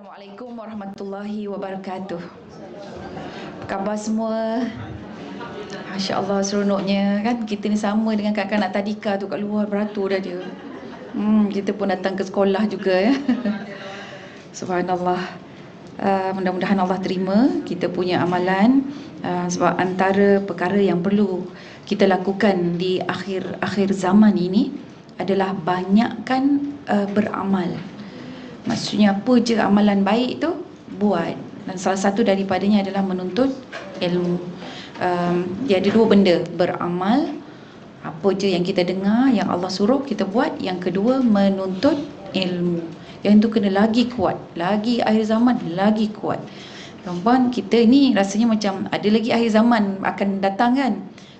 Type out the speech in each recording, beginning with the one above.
Assalamualaikum warahmatullahi wabarakatuh. Apa khabar semua? Masya Allah, seronoknya kan. Kita ni sama dengan kanak-kanak tadika tu kat luar, beratur dah dia. Kita pun datang ke sekolah juga ya. Subhanallah. Mudah-mudahan Allah terima kita punya amalan, sebab antara perkara yang perlu kita lakukan di akhir zaman ini adalah banyakkan beramal. Maksudnya apa je amalan baik tu buat, dan salah satu daripadanya adalah menuntut ilmu. Dia ada dua benda, beramal, apa je yang kita dengar, yang Allah suruh kita buat. Yang kedua, menuntut ilmu. Yang itu kena lagi kuat, lagi akhir zaman lagi kuat. Tuan-tuan, kita ni rasanya macam ada lagi akhir zaman akan datang kan.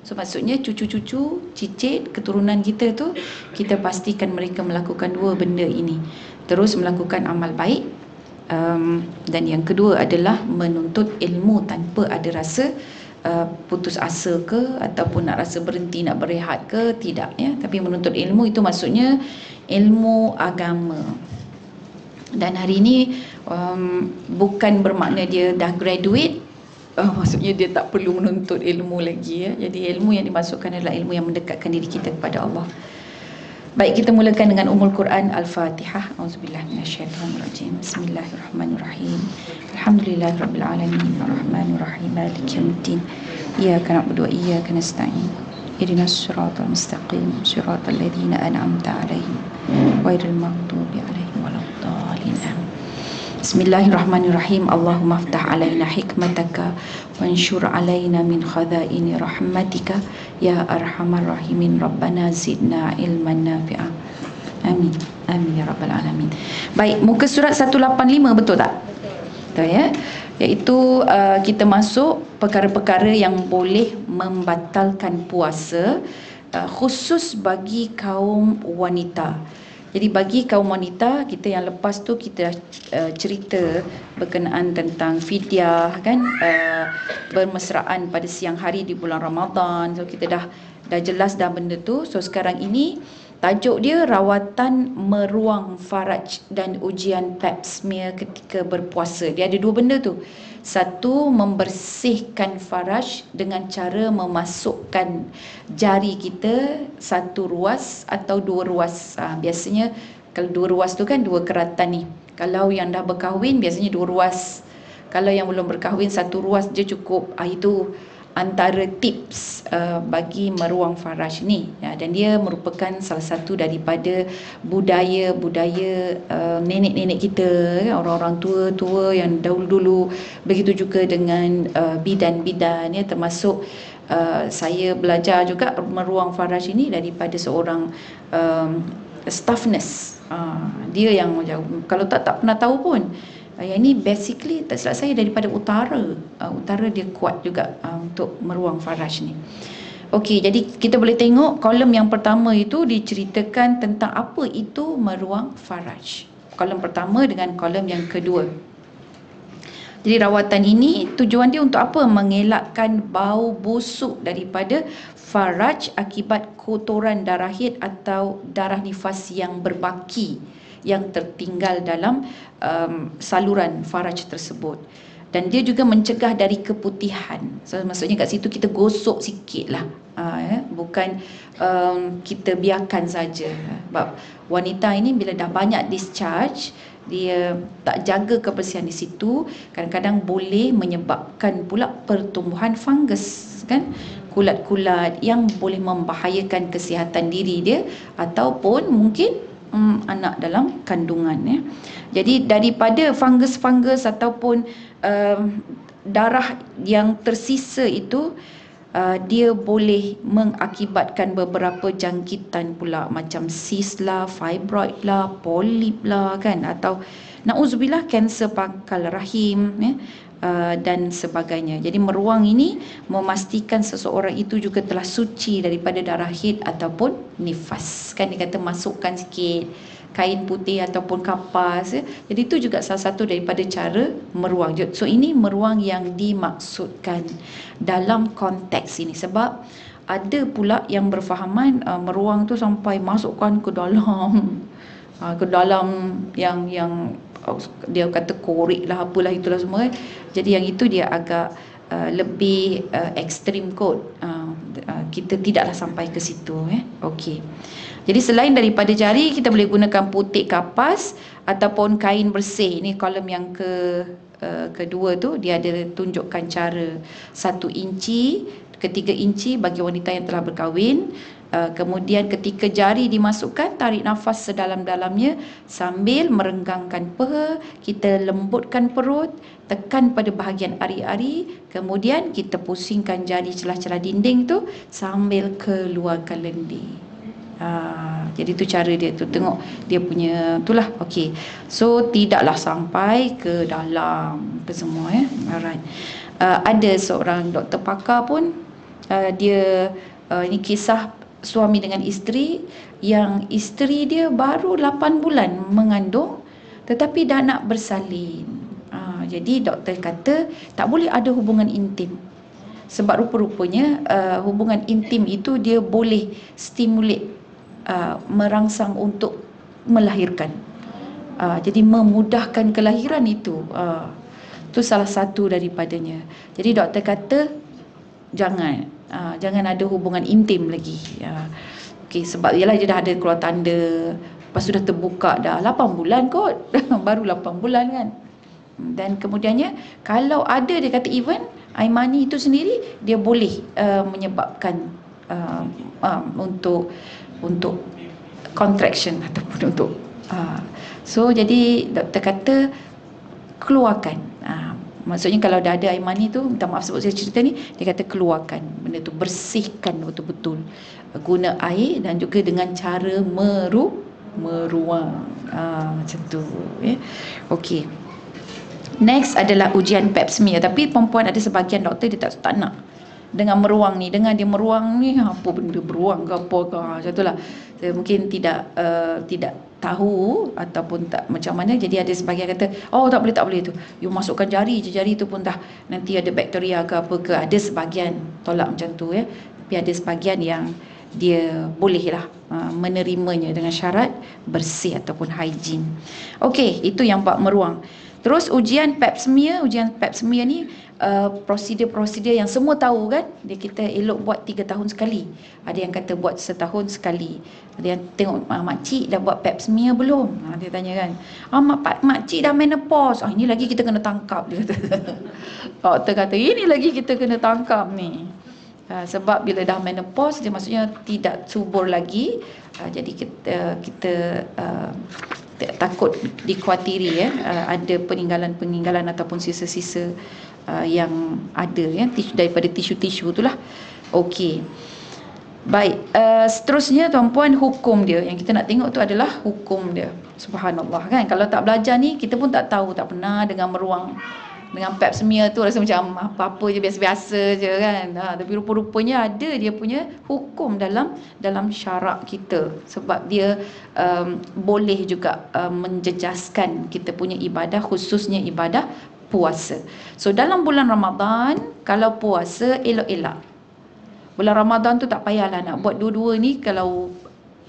So maksudnya cucu-cucu, cicit, keturunan kita tu, kita pastikan mereka melakukan dua benda ini. Terus melakukan amal baik, dan yang kedua adalah menuntut ilmu tanpa ada rasa putus asa ke, ataupun nak rasa berhenti, nak berehat ke, tidak ya. Tapi menuntut ilmu itu maksudnya ilmu agama. Dan hari ini bukan bermakna dia dah graduate, maksudnya dia tak perlu menuntut ilmu lagi ya. Jadi ilmu yang dimasukkan adalah ilmu yang mendekatkan diri kita kepada Allah. Baik, kita mulakan dengan Ummul Quran Al-Fatihah. Auzubillahi minasyaitonirrajim. Bismillahirrahmanirrahim. Alhamdulillahirabbil alamin, arrahmanirrahim, maliki yaumiddin. Iyyaka na'budu wa iyyaka nasta'in. Ihdinas siratal mustaqim, siratal ladzina an'amta 'alaihim, ghairil maghdubi 'alaihim waladdallin. Bismillahirrahmanirrahim. Allahumma aftah alaina hikmataka wanshur alaina min khadaini rahmatika ya arhamar rahimin. Rabbana zidna ilman nafi'ah. Amin. Amin ya rabbal alamin. Baik, muka surat 185, betul tak? Betul ya. Iaitu kita masuk perkara-perkara yang boleh membatalkan puasa, khusus bagi kaum wanita. Jadi bagi kaum wanita, kita yang lepas tu kita cerita berkenaan tentang fidyah kan, bermesraan pada siang hari di bulan Ramadan. So kita dah jelas dah benda tu. So sekarang ini tajuk dia rawatan meruang faraj dan ujian pap smear ketika berpuasa. Dia ada dua benda tu. Satu, membersihkan faraj dengan cara memasukkan jari kita satu ruas atau dua ruas. Biasanya kalau dua ruas tu kan dua keratan ni. Kalau yang dah berkahwin biasanya dua ruas. Kalau yang belum berkahwin satu ruas je cukup. Itu antara tips bagi meruang faraj ni ya, dan dia merupakan salah satu daripada budaya nenek-nenek kita, orang-orang tua-tua yang dahulu-dulu. Begitu juga dengan bidan-bidan ya, termasuk saya belajar juga meruang faraj ini daripada seorang staff nurse. Dia yang kalau tak pernah tahu pun. Yang ini basically tak silap saya daripada utara dia kuat juga untuk meruang faraj ni. Okey, jadi kita boleh tengok kolom yang pertama itu diceritakan tentang apa itu meruang faraj. Kolom pertama dengan kolom yang kedua. Jadi rawatan ini tujuan dia untuk apa? Mengelakkan bau busuk daripada faraj akibat kotoran darah haid atau darah nifas yang berbaki yang tertinggal dalam saluran faraj tersebut. Dan dia juga mencegah dari keputihan. So, maksudnya kat situ kita gosok sikit lah, bukan kita biarkan saja. Sebab wanita ini bila dah banyak discharge, dia tak jaga kebersihan di situ, kadang-kadang boleh menyebabkan pula pertumbuhan fungus kan, kulat-kulat yang boleh membahayakan kesihatan diri dia ataupun mungkin anak dalam kandungan ya. Jadi daripada fungus-fungus ataupun darah yang tersisa itu, dia boleh mengakibatkan beberapa jangkitan pula, macam cyst lah, fibroid lah, polip lah kan, atau na'udzubillah kanser pangkal rahim ya, dan sebagainya. Jadi meruang ini memastikan seseorang itu juga telah suci daripada darah haid ataupun nifas. Kan dia kata masukkan sikit kain putih ataupun kapas ya. Jadi itu juga salah satu daripada cara meruang. So ini meruang yang dimaksudkan dalam konteks ini, sebab ada pula yang berfahaman meruang tu sampai masukkan ke dalam yang dia kata korek lah, apalah itulah semua kan. Jadi yang itu dia agak lebih ekstrim kot. Kita tidaklah sampai ke situ. Okey. Jadi selain daripada jari, kita boleh gunakan putik kapas ataupun kain bersih. Ni kolom yang kedua tu, dia ada tunjukkan cara 1 inci ke 3 inci bagi wanita yang telah berkahwin. Kemudian ketika jari dimasukkan, tarik nafas sedalam-dalamnya sambil merenggangkan peha, kita lembutkan perut, tekan pada bahagian ari-ari, kemudian kita pusingkan jari celah-celah dinding tu sambil keluarkan lendir. Jadi tu cara dia tu, tengok dia punya itulah. Okey. So tidaklah sampai ke dalam ke semua Alright. Ada seorang doktor pakar pun, dia ini kisah suami dengan isteri, yang isteri dia baru 8 bulan mengandung tetapi dah nak bersalin. Jadi doktor kata tak boleh ada hubungan intim, sebab rupa-rupanya hubungan intim itu dia boleh stimulate, merangsang untuk melahirkan. Jadi memudahkan kelahiran itu. Itu salah satu daripadanya. Jadi doktor kata jangan ada hubungan intim lagi. Okey, sebab ialah dia dah ada keluar tanda, lepas tu dah terbuka dah 8 bulan kot. Baru 8 bulan kan. Dan kemudiannya kalau ada, dia kata even air mani itu sendiri dia boleh menyebabkan untuk contraction ataupun untuk so jadi doktor kata keluarkan. Maksudnya kalau dah ada air mani tu, minta maaf sebab saya cerita ni, dia kata keluarkan benda tu, bersihkan betul-betul, guna air dan juga dengan cara meruang. Macam tu Okey. Next adalah ujian pap smear. Tapi perempuan ada sebahagian doktor dia tak nak dengan meruang ni. Dengar dia meruang ni, apa benda beruang ke apa ke, macam itulah. Saya mungkin tidak tahu ataupun tak macam mana. Jadi ada sebahagian kata oh tak boleh tu, you masukkan jari je, jari tu pun dah nanti ada bakteria ke apa ke. Ada sebahagian tolak macam tu tapi ada sebahagian yang dia bolehlah menerimanya dengan syarat bersih ataupun hygiene. Okey, itu yang bab meruang. Terus ujian pap smear ni prosedur-prosedur yang semua tahu kan. Kita elok buat 3 tahun sekali. Ada yang kata buat setahun sekali. Ada yang tengok makcik dah buat pap smear belum? Dia tanya kan. Makcik dah menopause. Ini lagi kita kena tangkap, dia kata. Doktor kata ini lagi kita kena tangkap ni. Sebab bila dah menopause, dia maksudnya tidak subur lagi. Jadi kita takut dikhawatiri ada peninggalan ataupun sisa-sisa yang ada daripada tisu-tisu itulah. Okey. Baik, seterusnya tuan-puan, hukum dia yang kita nak tengok tu adalah hukum dia. Subhanallah kan, kalau tak belajar ni kita pun tak tahu, tak pernah dengan meruang, dengan pap smear tu rasa macam apa-apa je, biasa-biasa je kan. Tapi rupa-rupanya ada dia punya hukum dalam syarak kita, sebab dia boleh juga menjejaskan kita punya ibadah, khususnya ibadah puasa. So dalam bulan Ramadan kalau puasa elok-elak. Bulan Ramadan tu tak payahlah nak buat dua-dua ni, kalau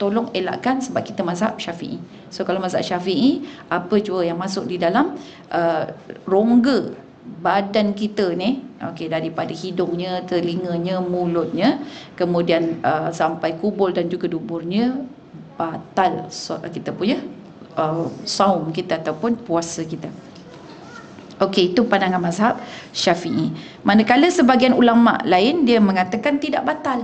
tolong elakkan, sebab kita mazhab Syafi'i. So kalau mazhab Syafi'i, apa jua yang masuk di dalam rongga badan kita ni, okey, daripada hidungnya, telinganya, mulutnya, kemudian sampai kubul dan juga duburnya, batal kita punya saum kita ataupun puasa kita. Okey, itu pandangan mazhab Syafi'i. Manakala sebahagian ulama lain dia mengatakan tidak batal.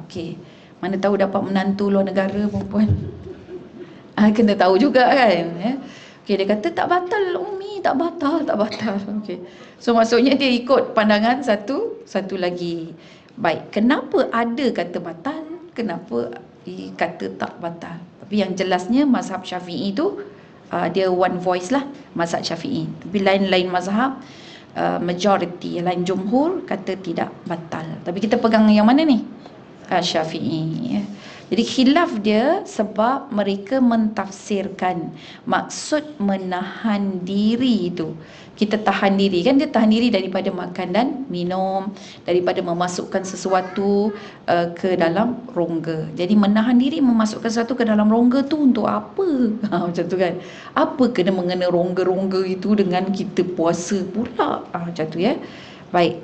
Okey, mana tahu dapat menantu luar negara perempuan. Kena tahu juga kan. Okey, dia kata tak batal Umi, tak batal. Okey. So maksudnya dia ikut pandangan satu lagi. Baik, kenapa ada kata batal, kenapa kata tak batal? Tapi yang jelasnya mazhab Syafi'i tu dia one voice lah, mazhab Syafi'i. Tapi lain-lain mazhab, majority, lain jumhur kata tidak batal. Tapi kita pegang yang mana ni? Syafi'i. Jadi khilaf dia sebab mereka mentafsirkan maksud menahan diri itu. Kita tahan diri, kan dia tahan diri daripada makan dan minum, daripada memasukkan sesuatu ke dalam rongga. Jadi menahan diri memasukkan sesuatu ke dalam rongga tu untuk apa? Macam tu kan. Apa kena mengena rongga-rongga itu dengan kita puasa pula? Macam tu ya. Baik.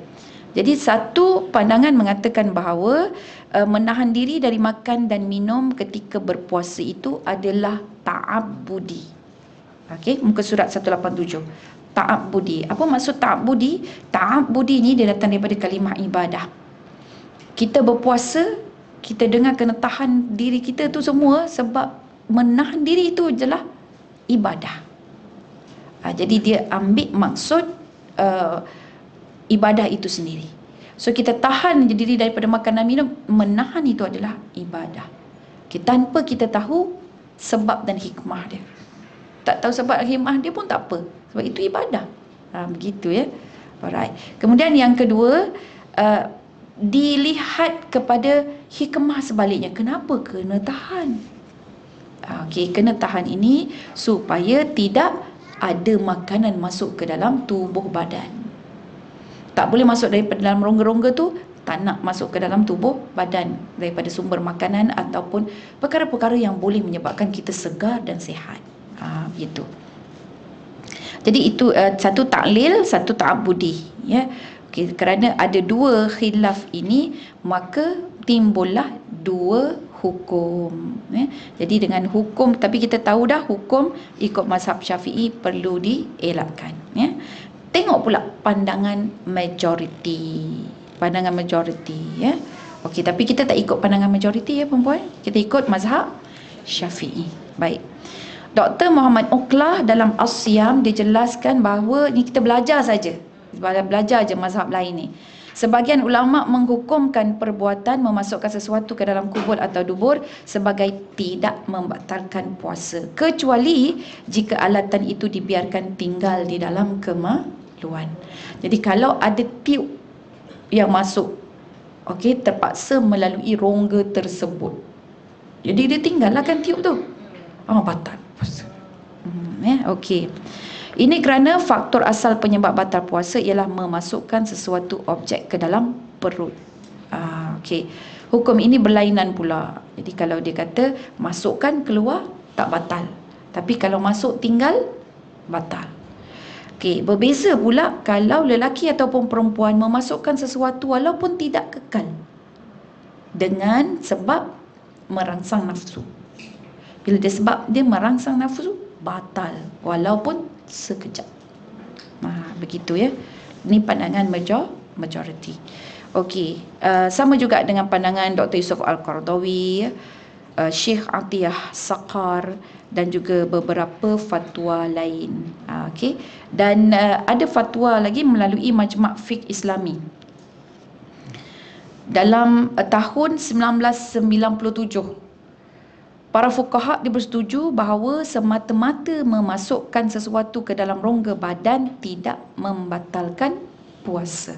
Jadi satu pandangan mengatakan bahawa menahan diri dari makan dan minum ketika berpuasa itu adalah ta'abbudi. Okey, muka surat 187. Ta'abbudi. Apa maksud ta'abbudi? Ta'abbudi ni dia datang daripada kalimah ibadah. Kita berpuasa, kita dengar kena tahan diri kita tu semua sebab menahan diri itu adalah ibadah. Jadi dia ambil maksud ibadah itu sendiri. So kita tahan diri daripada makan dan minum, menahan itu adalah ibadah. Tanpa kita tahu sebab dan hikmah dia. Tak tahu sebab dan hikmah dia pun tak apa, sebab itu ibadah. Begitu ya. Alright. Kemudian yang kedua, dilihat kepada hikmah sebaliknya. Kenapa kena tahan? Okey, kena tahan ini supaya tidak ada makanan masuk ke dalam tubuh badan. Tak boleh masuk daripada dalam rongga-rongga tu, tak nak masuk ke dalam tubuh badan daripada sumber makanan ataupun perkara-perkara yang boleh menyebabkan kita segar dan sihat. Begitu. Jadi itu satu taklil, satu ta'abbudi ya. Okey, kerana ada dua khilaf ini, maka timbullah dua hukum ya. Jadi dengan hukum, tapi kita tahu dah hukum ikut mazhab Syafi'i perlu dielakkan ya. Tengok pula pandangan majoriti. Pandangan majoriti ya. Okey, tapi kita tak ikut pandangan majoriti ya perempuan. Kita ikut mazhab Syafi'i. Baik. Dr. Muhammad Uqlah dalam As-Siyam dia jelaskan bahawa ni kita belajar saja. Belajar je mazhab lain ni. Sebahagian ulama menghukumkan perbuatan memasukkan sesuatu ke dalam kubur atau dubur sebagai tidak membatalkan puasa, kecuali jika alatan itu dibiarkan tinggal di dalam kemaluan. Jadi kalau ada tiup yang masuk, okey, terpaksa melalui rongga tersebut, jadi dia tinggalkan tiup tu, batal puasa. Okey. Ini kerana faktor asal penyebab batal puasa ialah memasukkan sesuatu objek ke dalam perut. Okey. Hukum ini berlainan pula. Jadi kalau dia kata masukkan keluar tak batal, tapi kalau masuk tinggal batal. Okey, berbeza pula kalau lelaki ataupun perempuan memasukkan sesuatu walaupun tidak kekal dengan sebab merangsang nafsu. Bila dia sebab dia merangsang nafsu, batal walaupun sekejap. Begitu ya. Ini pandangan majority. Okey, sama juga dengan pandangan Dr. Yusuf Al-Qaradawi, Syekh Atiyah Saqar dan juga beberapa fatwa lain. Okey. Dan ada fatwa lagi melalui Majma' Fiqh Islami. Dalam tahun 1997, para fuqaha bersetuju bahawa semata-mata memasukkan sesuatu ke dalam rongga badan tidak membatalkan puasa.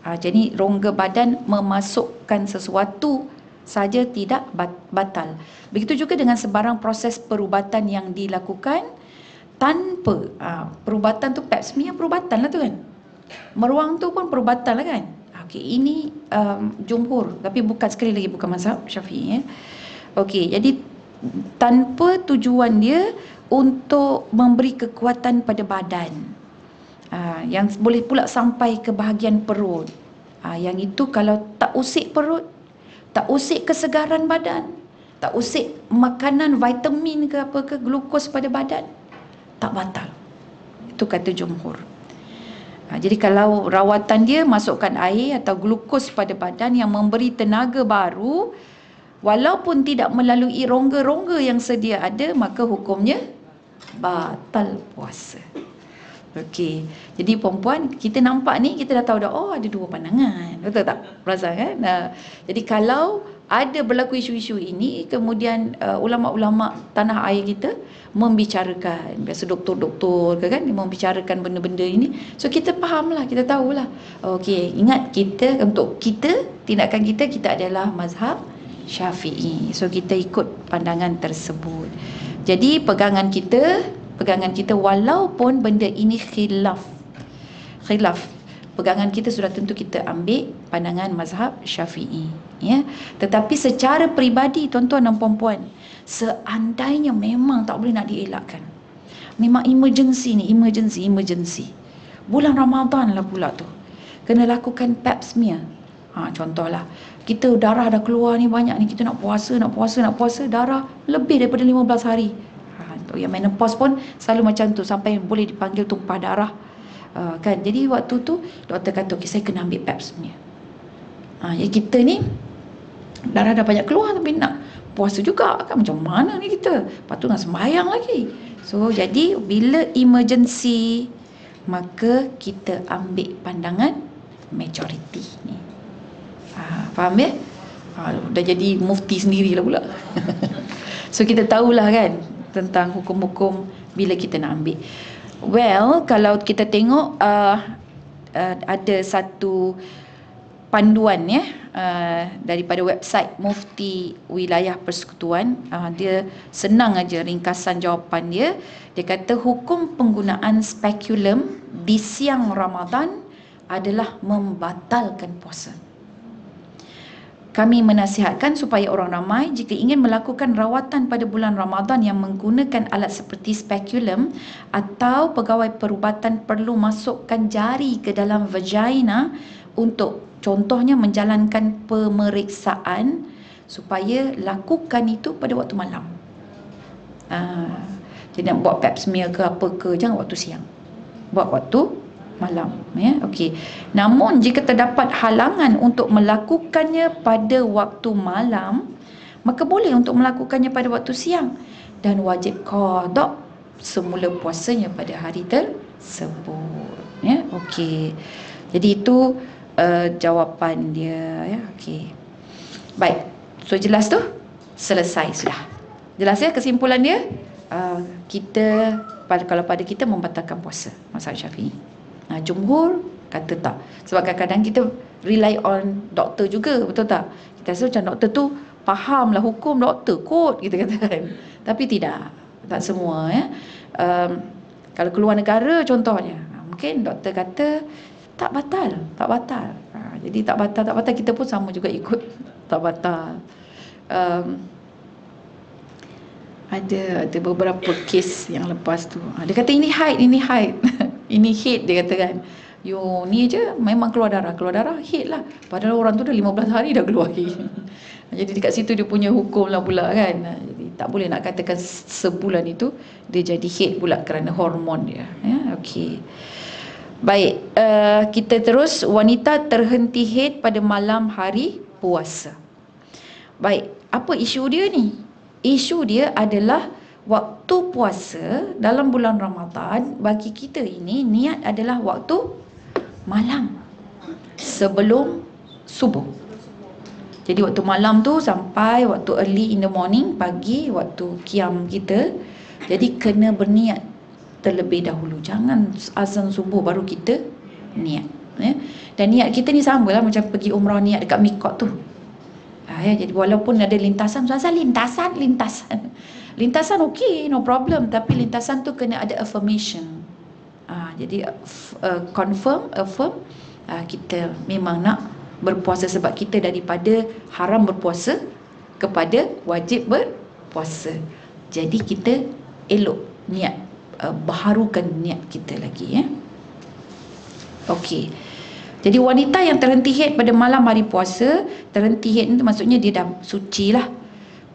Jadi rongga badan memasukkan sesuatu saja tidak batal. Begitu juga dengan sebarang proses perubatan yang dilakukan tanpa perubatan tu, pap smear perubatan lah tu kan. Meruang tu pun perubatan lah kan. Okey, ini jumhur, tapi bukan, sekali lagi bukan mazhab Syafi'i ya. Okey, jadi tanpa tujuan dia untuk memberi kekuatan pada badan, yang boleh pula sampai ke bahagian perut. Yang itu kalau tak usik perut, tak usik kesegaran badan, tak usik makanan, vitamin ke apa ke, glukos pada badan, tak batal. Itu kata jumhur. Jadi kalau rawatan dia masukkan air atau glukos pada badan yang memberi tenaga baru, walaupun tidak melalui rongga-rongga yang sedia ada, maka hukumnya batal puasa. Okey. Jadi perempuan, kita nampak ni, kita dah tahu dah, ada dua pandangan. Betul tak? Perasan kan? Jadi kalau ada berlaku isu-isu ini, kemudian ulama-ulama tanah air kita membicarakan, biasa doktor-doktor ke kan, membicarakan benda-benda ini, so kita fahamlah, kita tahulah. Okey, ingat kita, untuk kita, tindakan kita adalah mazhab Syafi'i. So kita ikut pandangan tersebut. Jadi pegangan kita walaupun benda ini khilaf, pegangan kita sudah tentu kita ambil pandangan mazhab Syafi'i, ya. Tetapi secara peribadi tuan-tuan dan puan-puan, seandainya memang tak boleh nak dielakkan, memang emergency ni, emergency bulan Ramadan lah pula tu, kena lakukan pap smear. Contohlah kita darah dah keluar ni banyak ni, kita nak puasa darah lebih daripada 15 hari. Untuk yang menopause pun selalu macam tu, sampai boleh dipanggil tumpah darah. Kan, jadi waktu tu doktor kata okay, saya kena ambil pap smear. Ya kita ni darah dah banyak keluar tapi nak puasa juga kan, macam mana ni kita, lepas tu nak sembahyang lagi. So jadi bila emergency, maka kita ambil pandangan majority ni. Faham ya? Dah jadi mufti sendirilah pula. So kita tahulah kan tentang hukum-hukum bila kita nak ambil. Well, kalau kita tengok ada satu panduan ya, daripada website Mufti Wilayah Persekutuan. Dia senang aja ringkasan jawapan dia. Dia kata hukum penggunaan spekulum di siang Ramadan adalah membatalkan puasa. Kami menasihatkan supaya orang ramai jika ingin melakukan rawatan pada bulan Ramadan yang menggunakan alat seperti spekulum atau pegawai perubatan perlu masukkan jari ke dalam vagina untuk contohnya menjalankan pemeriksaan, supaya lakukan itu pada waktu malam. Jadi nak buat pap smear ke apa ke, jangan waktu siang, buat waktu malam, ya. Okey. Namun jika terdapat halangan untuk melakukannya pada waktu malam, maka boleh untuk melakukannya pada waktu siang dan wajib qada semula puasanya pada hari tersebut, ya. Okey. Jadi itu jawapan dia, ya. Okey. Baik. So jelas tu? Selesai sudah. Jelas ya kesimpulan dia? Kita kalau pada kita membatalkan puasa mazhab Syafi'i. Jumhur kata tak. Sebab kadang-kadang kita rely on doktor juga, betul tak? Kita rasa macam doktor tu faham lah hukum doktor kot, kita kata kan. Tapi tidak, tak semua, ya. Kalau keluar negara contohnya, mungkin doktor kata tak batal. Jadi tak batal, kita pun sama juga ikut tak batal. Ada beberapa kes yang lepas tu, dia kata ini haid ini haid, dia kata kan, you ni je memang keluar darah haid lah, padahal orang tu dah 15 hari dah keluar haid. Jadi dekat situ dia punya hukum lah pula kan. Jadi tak boleh nak katakan sebulan itu dia jadi haid pula kerana hormon dia, ya. Okey. Baik, kita terus. Wanita terhenti haid pada malam hari puasa. Baik, apa isu dia ni? Isu dia adalah waktu puasa dalam bulan Ramadan bagi kita ini niat adalah waktu malam sebelum subuh. Jadi waktu malam tu sampai waktu early in the morning, pagi, waktu qiyam kita. Jadi kena berniat terlebih dahulu. Jangan azan subuh baru kita niat, ya. Dan niat kita ni samalah macam pergi umrah niat dekat mikot tu. Ya, jadi walaupun ada lintasan okey, no problem, tapi lintasan tu kena ada affirmation. Jadi affirm kita memang nak berpuasa, sebab kita daripada haram berpuasa kepada wajib berpuasa. Jadi kita elok niat, baharukan niat kita lagi, ya. Okey. Jadi wanita yang terhenti haid pada malam hari puasa, terhenti haid itu maksudnya dia dah suci lah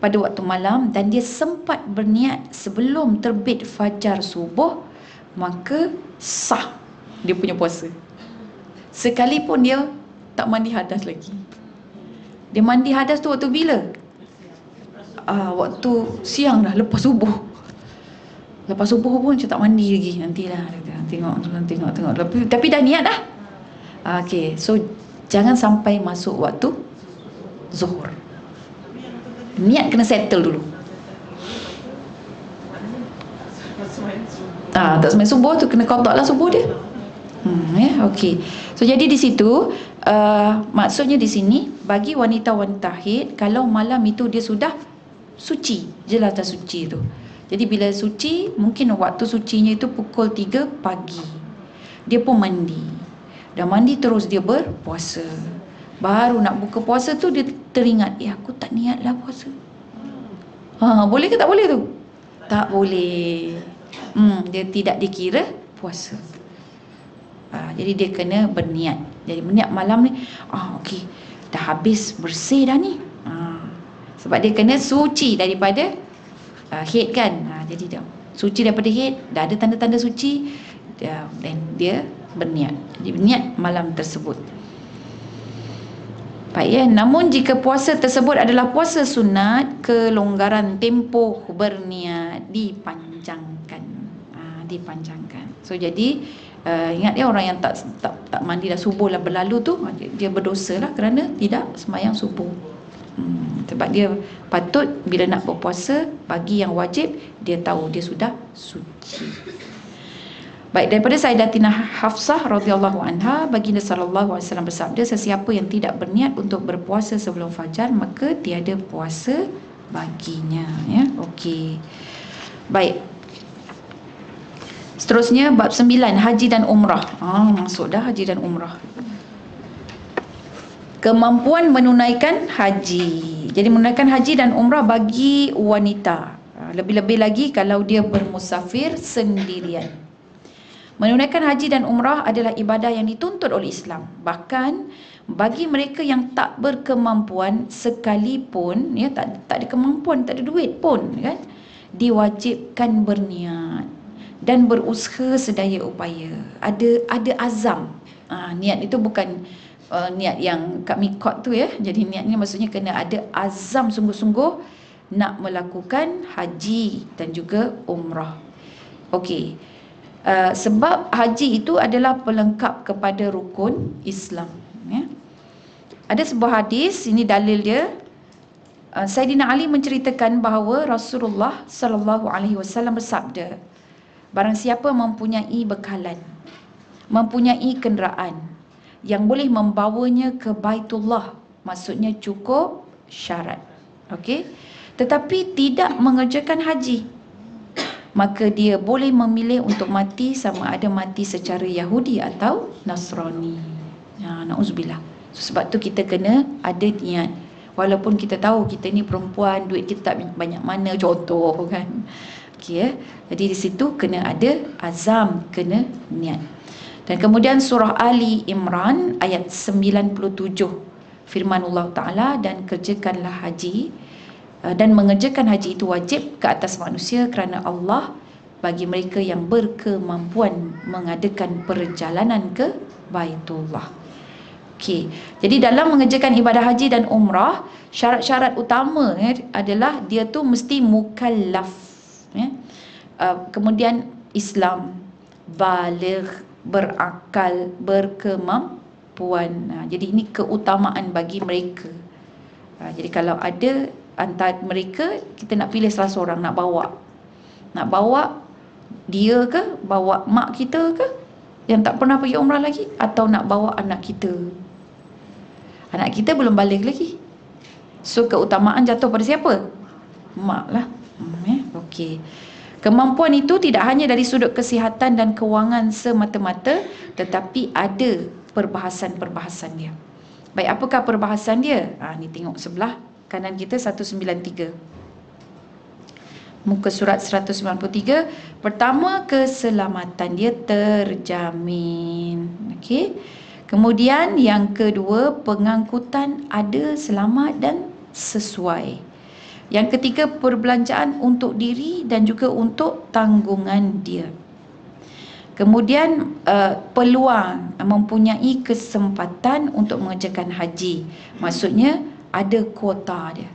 pada waktu malam dan dia sempat berniat sebelum terbit fajar subuh, maka sah dia punya puasa. Sekalipun dia tak mandi hadas lagi. Dia mandi hadas tu waktu bila? Waktu siang dah, lepas subuh. Lepas subuh pun macam tak mandi lagi. Nantilah, tengok. Tapi dah niat dah. Okey, so jangan sampai masuk waktu zuhur. Niat kena settle dulu. Tak sembahyang subuh tu, kena qada lah subuh dia. Ya, okey. So jadi di situ maksudnya di sini bagi wanita-wanita haid, kalau malam itu dia sudah suci, jelas dah suci tu. Jadi bila suci, mungkin waktu sucinya itu pukul 3 pagi. Dia pun mandi. Dah mandi terus dia berpuasa. Baru nak buka puasa tu dia teringat, aku tak niat lah puasa. Boleh ke tak boleh tu? Tak boleh. Dia tidak dikira puasa. Jadi dia kena berniat. Jadi berniat malam ni, okey, dah habis bersih dah ni. Sebab dia kena suci daripada haid kan. Jadi dia suci daripada haid, dah ada tanda-tanda suci, dan dia berniat. Jadi berniat malam tersebut. Baik ya. Namun jika puasa tersebut adalah puasa sunat, kelonggaran tempoh berniat dipanjangkan. Dipanjangkan. So jadi ingat ya, orang yang tak mandi dah subuh lah berlalu tu, dia berdosa lah kerana tidak sembahyang subuh. Sebab dia patut bila nak berpuasa, bagi yang wajib, dia tahu dia sudah suci. Baik, daripada Sayyidatina Hafsah radhiyallahu anha, baginda sallallahu alaihi wasallam bersabda, sesiapa yang tidak berniat untuk berpuasa sebelum fajar, maka tiada puasa baginya. Ya, okey. Baik. Seterusnya bab 9, haji dan umrah. Masuk dah haji dan umrah. Kemampuan menunaikan haji. Jadi menunaikan haji dan umrah bagi wanita. Lebih-lebih lagi kalau dia bermusafir sendirian. Menunaikan haji dan umrah adalah ibadah yang dituntut oleh Islam. Bahkan bagi mereka yang tak berkemampuan sekalipun, ya, tak ada kemampuan, tak ada duit pun, kan, diwajibkan berniat dan berusaha sedaya upaya. Ada azam. Niat itu bukan niat yang kat mikot tu ya. Jadi niatnya maksudnya kena ada azam sungguh-sungguh nak melakukan haji dan juga umrah. Okey. Sebab haji itu adalah pelengkap kepada rukun Islam, ya. Ada sebuah hadis, ini dalil dia. Sayyidina Ali menceritakan bahawa Rasulullah sallallahu alaihi wasallam bersabda, barang siapa mempunyai bekalan, mempunyai kenderaan yang boleh membawanya ke Baitullah, maksudnya cukup syarat, okey, tetapi tidak mengerjakan haji, maka dia boleh memilih untuk mati, sama ada mati secara Yahudi atau Nasrani. Na'udzubillah. Sebab tu kita kena ada niat. Walaupun kita tahu kita ni perempuan, duit kita tak banyak mana, contoh kan. Okey ya. Jadi di situ kena ada azam, kena niat. Dan kemudian surah Ali Imran ayat 97, firman Allah Ta'ala, dan kerjakanlah haji, dan mengerjakan haji itu wajib ke atas manusia kerana Allah bagi mereka yang berkemampuan mengadakan perjalanan ke Baitullah. Okey. Jadi dalam mengerjakan ibadah haji dan umrah, syarat-syarat utama adalah dia tu mesti mukallaf, ya. Kemudian Islam, baligh, berakal, berkemampuan. Jadi ini keutamaan bagi mereka. Jadi kalau ada antara mereka, kita nak pilih salah seorang nak bawa dia ke, bawa mak kita ke yang tak pernah pergi umrah lagi, atau nak bawa anak kita. Anak kita belum balik lagi, so keutamaan jatuh pada siapa? Mak lah. Okey. Kemampuan itu tidak hanya dari sudut kesihatan dan kewangan semata-mata, tetapi ada perbahasan-perbahasan dia. Baik, apakah perbahasan dia? Ni tengok sebelah kanan kita, 193. Muka surat 193. Pertama, keselamatan dia terjamin. Okey. Kemudian yang kedua, pengangkutan ada selamat dan sesuai. Yang ketiga, perbelanjaan untuk diri dan juga untuk tanggungan dia. Kemudian peluang, mempunyai kesempatan untuk mengerjakan haji. Maksudnya ada kuota dia.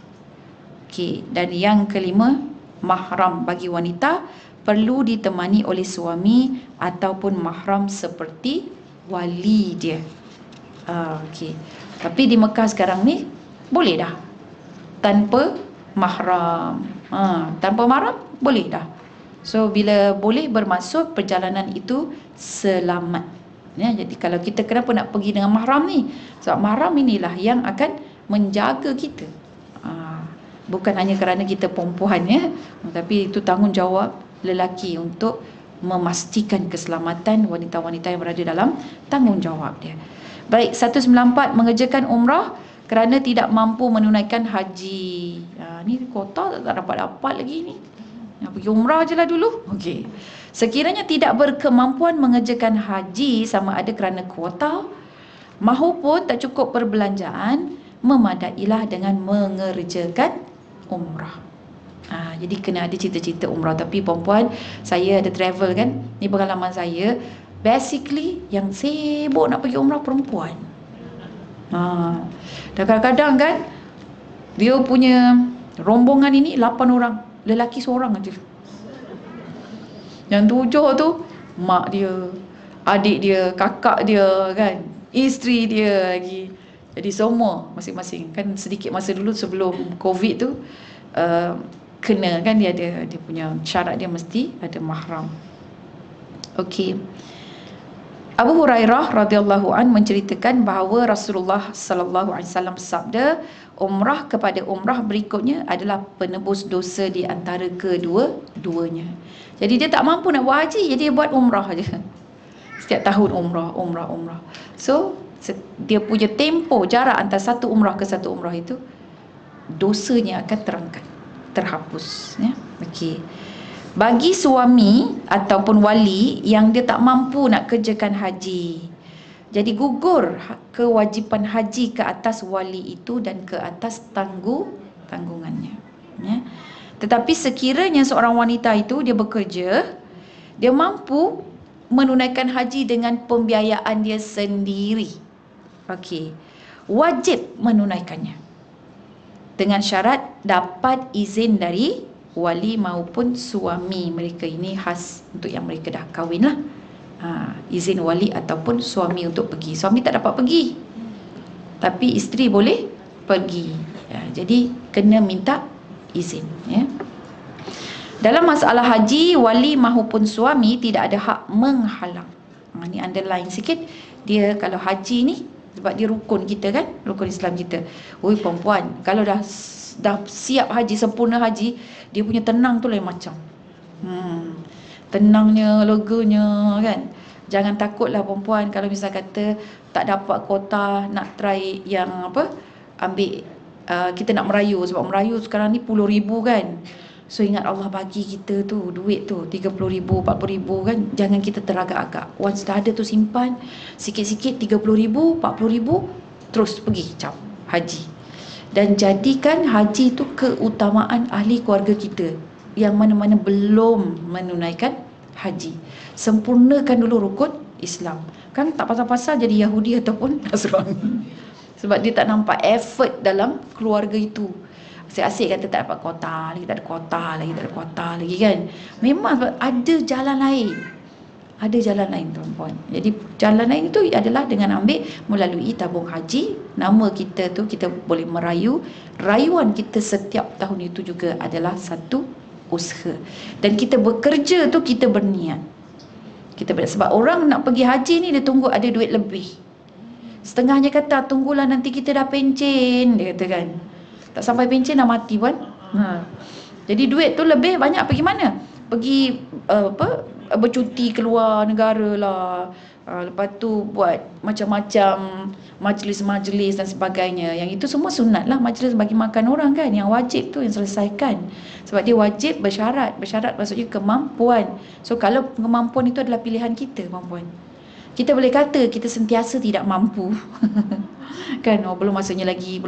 Okey, dan yang kelima, mahram bagi wanita perlu ditemani oleh suami ataupun mahram seperti wali dia. Okey. Tapi di Mekah sekarang ni boleh dah tanpa mahram. Tanpa mahram boleh dah. So bila boleh, bermaksud perjalanan itu selamat. Ya, jadi kalau kita kenapa nak pergi dengan mahram ni? Sebab mahram inilah yang akan menjaga kita. Bukan hanya kerana kita perempuan ya, tapi itu tanggungjawab lelaki untuk memastikan keselamatan wanita-wanita yang berada dalam tanggungjawab dia. Baik, 194 mengerjakan umrah kerana tidak mampu menunaikan haji. Ni kota tak dapat-dapat lagi ni. Pergi umrah je lah dulu. Okey. Sekiranya tidak berkemampuan mengerjakan haji sama ada kerana kuota mahupun tak cukup perbelanjaan, memadailah dengan mengerjakan umrah. Jadi kena ada cita-cita umrah. Tapi perempuan, saya ada travel kan, ni pengalaman saya. Basically yang sibuk nak pergi umrah perempuan. Dan kadang-kadang kan dia punya rombongan ini 8 orang, lelaki seorang aja. Yang 7 tu mak dia, adik dia, kakak dia kan, isteri dia lagi. Jadi semua masing-masing kan. Sedikit masa dulu sebelum Covid tu kena kan, dia punya syarat, dia mesti ada mahram. Okey. Abu Hurairah radhiyallahu an menceritakan bahawa Rasulullah sallallahu alaihi wasallam bersabda, umrah kepada umrah berikutnya adalah penebus dosa di antara kedua-duanya. Jadi dia tak mampu nak buat haji, jadi dia buat umrah aja. Setiap tahun umrah. So dia punya tempoh jarak antara satu umrah ke satu umrah itu, dosanya akan terhapus ya. Okey. Bagi suami ataupun wali yang dia tak mampu nak kerjakan haji, jadi gugur kewajipan haji ke atas wali itu dan ke atas tanggungannya ya. Tetapi sekiranya seorang wanita itu dia bekerja, dia mampu menunaikan haji dengan pembiayaan dia sendiri, okey, wajib menunaikannya dengan syarat dapat izin dari wali maupun suami mereka. Ini khas untuk yang mereka dah kahwin lah. Izin wali ataupun suami untuk pergi. Suami tak dapat pergi, tapi isteri boleh pergi ya. Jadi kena minta izin ya. Dalam masalah haji, wali maupun suami tidak ada hak menghalang. Ni underline sikit. Dia kalau haji ni, sebab dia rukun kita kan, rukun Islam kita. Oi perempuan, kalau dah siap haji, sempurna haji, dia punya tenang tu lain macam. Tenangnya, leganya kan. Jangan takutlah perempuan kalau misal kata tak dapat kota nak try yang ambil kita nak merayu. Sebab merayu sekarang ni puluh ribu kan. So ingat Allah bagi kita tu duit tu 30 ribu, 40 ribu kan. Jangan kita teragak-agak. Once dah ada tu simpan sikit-sikit 30 ribu, 40 ribu, terus pergi haji. Dan jadikan haji tu keutamaan ahli keluarga kita yang mana-mana belum menunaikan haji. Sempurnakan dulu rukun Islam. Kan tak pasal-pasal jadi Yahudi ataupun Nasrani. Sebab dia tak nampak effort dalam keluarga itu. Asyik-asyik kata tak dapat kota lagi, tak ada kota lagi kan. Memang ada jalan lain. Ada jalan lain tuan-puan. Jadi jalan lain itu adalah dengan ambil melalui tabung haji. Nama kita tu kita boleh merayu. Rayuan kita setiap tahun itu juga adalah satu usaha. Dan kita bekerja tu kita berniat. Sebab orang nak pergi haji ni dia tunggu ada duit lebih. Setengahnya kata tunggulah nanti kita dah pencen, dia kata kan. Tak sampai pencen dah mati pun. Jadi duit tu lebih banyak pergi mana? Pergi bercuti keluar negara lah. Lepas tu buat macam-macam majlis-majlis dan sebagainya. Yang itu semua sunat lah, majlis bagi makan orang kan. Yang wajib tu yang selesaikan. Sebab dia wajib bersyarat. Bersyarat maksudnya kemampuan. So kalau kemampuan itu adalah pilihan kita, kemampuan. Kita boleh kata kita sentiasa tidak mampu. Kan, belum masanya lagi.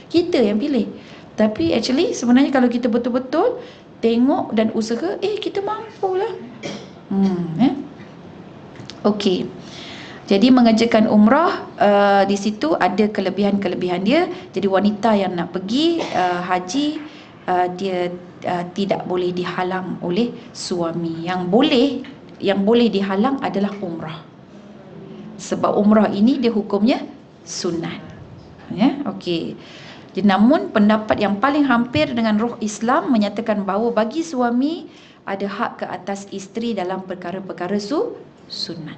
Kita yang pilih. Tapi actually sebenarnya kalau kita betul-betul tengok dan usaha, kita mampulah. Okey. Jadi mengerjakan umrah di situ ada kelebihan-kelebihan dia. Jadi wanita yang nak pergi haji dia tidak boleh dihalang oleh suami. Yang boleh dihalang adalah umrah. Sebab umrah ini dia hukumnya sunat. Ya, okey. Namun pendapat yang paling hampir dengan roh Islam menyatakan bahawa bagi suami ada hak ke atas isteri dalam perkara-perkara sunat.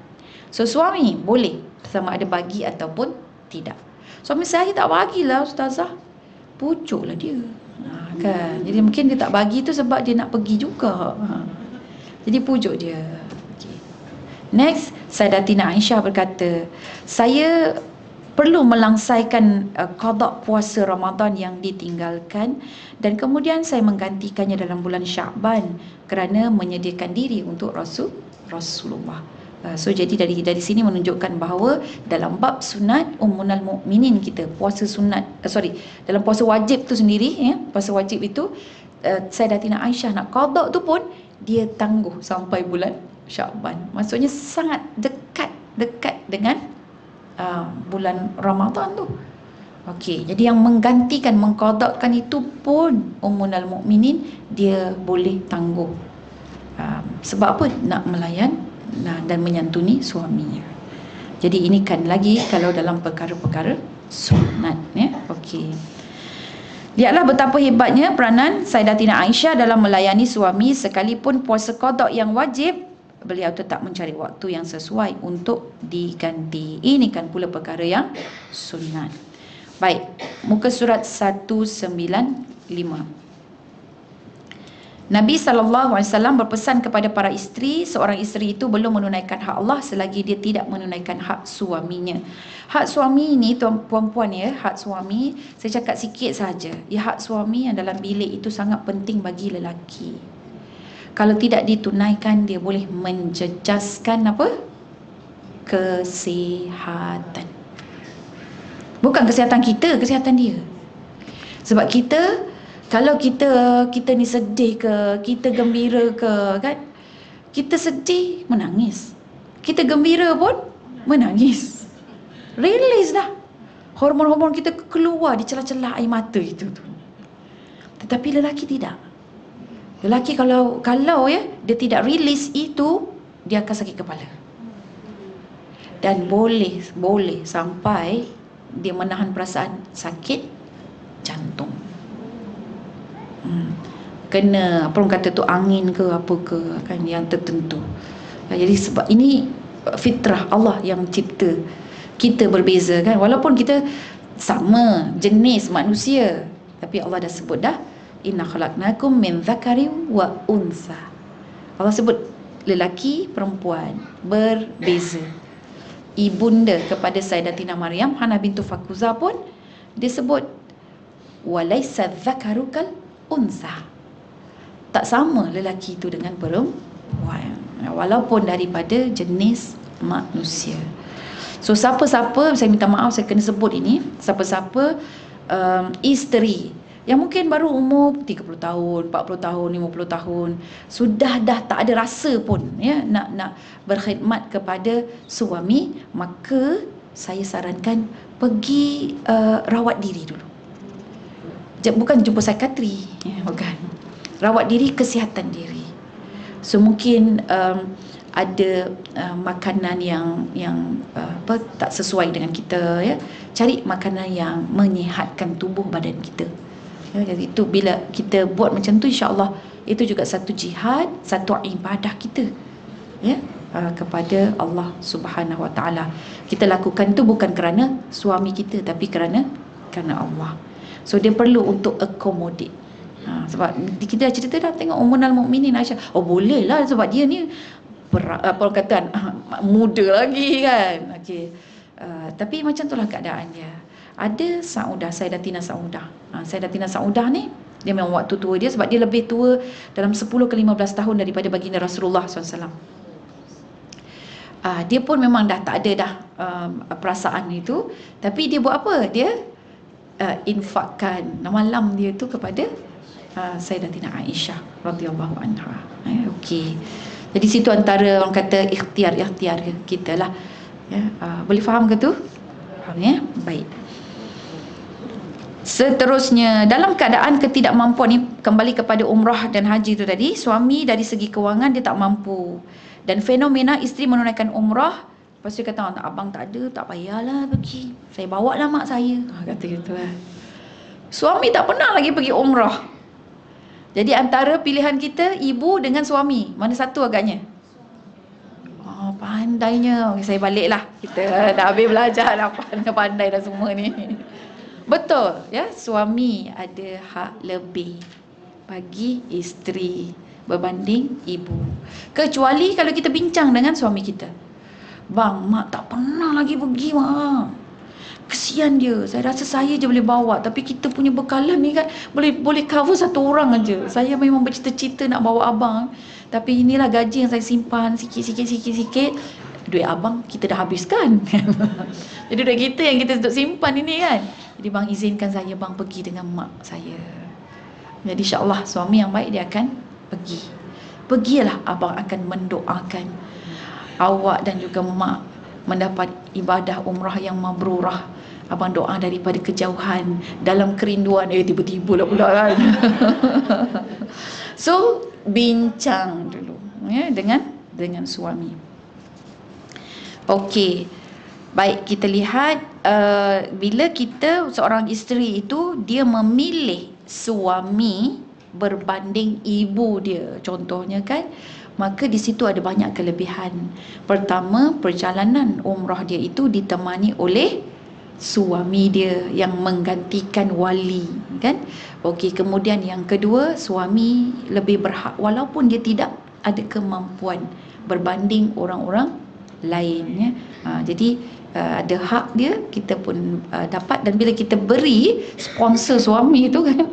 So suami boleh sama ada bagi ataupun tidak. Suami saya tak bagilah ustazah. Pucuklah dia. Kan. Jadi mungkin dia tak bagi tu sebab dia nak pergi juga. Jadi pujuk dia. Okay. Next, Sayyidatina Aisyah berkata, saya perlu melangsaikan qada puasa Ramadan yang ditinggalkan, dan kemudian saya menggantikannya dalam bulan Sya'ban kerana menyediakan diri untuk Rasulullah. So jadi dari sini menunjukkan bahawa dalam bab sunat Ummul Mukminin kita puasa sunat dalam puasa wajib tu sendiri puasa wajib itu Sayyidatina Aisyah nak qada tu pun dia tangguh sampai bulan Sya'ban. Maksudnya sangat dekat dengan bulan Ramadan tu. Okey, jadi yang menggantikan mengqadakan itu pun Ummul Mukminin dia boleh tangguh. Sebab apa? Nak melayan dan menyantuni suaminya. Jadi ini kan lagi kalau dalam perkara-perkara sunat Okey. Lihatlah betapa hebatnya peranan Sayyidatina Aisyah dalam melayani suami. Sekalipun puasa qada yang wajib, beliau tetap mencari waktu yang sesuai untuk diganti. Ini kan pula perkara yang sunat. Baik, muka surat 195. Nabi SAW berpesan kepada para isteri, seorang isteri itu belum menunaikan hak Allah selagi dia tidak menunaikan hak suaminya. Hak suami ini puan-puan hak suami, saya cakap sikit saja. Hak suami yang dalam bilik itu sangat penting bagi lelaki. Kalau tidak ditunaikan, dia boleh menjejaskan kesihatan. Bukan kesihatan kita, kesihatan dia. Sebab kalau kita ni sedih ke, kita gembira ke, kan? Kita sedih, menangis. Kita gembira pun, menangis. Release dah. Hormon-hormon kita keluar di celah-celah air mata itu. Tetapi lelaki tidak. Lelaki kalau dia tidak release itu, dia akan sakit kepala. Dan boleh sampai dia menahan perasaan sakit jantung. Kena apa orang kata tu, angin ke apa ke kan, yang tertentu. Jadi sebab ini fitrah Allah yang cipta kita berbeza kan, walaupun kita sama jenis manusia, tapi Allah dah sebut dah, inna khalaqnakum min dzakarin wa unsa. Allah sebut lelaki perempuan berbeza. Ibunda kepada Sayyidatina Maryam, Hana bintu Fakuza pun dia sebut walaysa dzakarukal unsa. Tak sama lelaki itu dengan perempuan, walaupun daripada jenis manusia. So siapa-siapa, saya minta maaf saya kena sebut ini, siapa-siapa isteri yang mungkin baru umur 30 tahun, 40 tahun, 50 tahun, sudah dah tak ada rasa pun nak berkhidmat kepada suami, maka saya sarankan pergi rawat diri dulu. Bukan jumpa psikiatri, bukan. Rawat diri, kesihatan diri. So mungkin ada makanan yang tak sesuai dengan kita Cari makanan yang menyihatkan tubuh badan kita. Jadi itu bila kita buat macam tu, insya-Allah itu juga satu jihad, satu ibadah kita kepada Allah Subhanahu Wa Taala. Kita lakukan tu bukan kerana suami kita, tapi kerana Allah. So dia perlu untuk accommodate. Sebab kita dah cerita dah, tengok Ummul Mukminin Aisyah. Oh boleh lah sebab dia ni muda lagi kan. Okey. Tapi macam itulah keadaan dia. Ada Sayyidatina Saudah. Sayyidatina Saudah ni dia memang waktu tua dia, sebab dia lebih tua dalam 10 ke 15 tahun daripada baginda Rasulullah SAW. Dia pun memang dah tak ada dah perasaan itu, tapi dia buat apa? Dia infakkan malam dia tu kepada Sayyidatina Aisyah radhiyallahu anha. Okey. Jadi situ antara orang kata ikhtiar kita lah. Boleh faham ke tu? Faham Baik. Seterusnya, dalam keadaan ketidakmampuan ni, kembali kepada umrah dan haji tu tadi, suami dari segi kewangan dia tak mampu. Dan fenomena isteri menunaikan umrah, lepas tu kata, abang tak ada, tak payahlah pergi, saya bawa lah mak saya, kata gitu lah. Suami tak pernah lagi pergi umrah. Jadi antara pilihan kita, ibu dengan suami, mana satu agaknya? Pandainya. Okay, saya baliklah. Kita dah habis belajar dah, pandai dah semua ni. Betul, ya, suami ada hak lebih bagi isteri berbanding ibu. Kecuali kalau kita bincang dengan suami kita. Bang, mak tak pernah lagi pergi, mak. Kesian dia. Saya rasa saya je boleh bawa, tapi kita punya bekalan ni kan boleh cover satu orang aja. Saya memang bercita-cita nak bawa abang, tapi inilah gaji yang saya simpan sikit. Duit abang kita dah habiskan. Jadi duit kita yang kita untuk simpan ini kan. Jadi bang, izinkan saya bang pergi dengan mak saya. Jadi insya-Allah suami yang baik dia akan pergi. Pergilah, abang akan mendoakan awak dan juga mak mendapat ibadah umrah yang mabrurah. Abang doa daripada kejauhan, dalam kerinduan. Tiba-tiba lah pula kan. So bincang dulu ya dengan suami. Okey, baik, kita lihat bila kita seorang isteri itu dia memilih suami berbanding ibu dia contohnya kan, maka di situ ada banyak kelebihan. Pertama, perjalanan umrah dia itu ditemani oleh suami dia yang menggantikan wali kan. Okey, kemudian yang kedua, suami lebih berhak walaupun dia tidak ada kemampuan berbanding orang-orang lain ya. Jadi ada hak dia, kita pun dapat. Dan bila kita beri sponsor suami itu kan,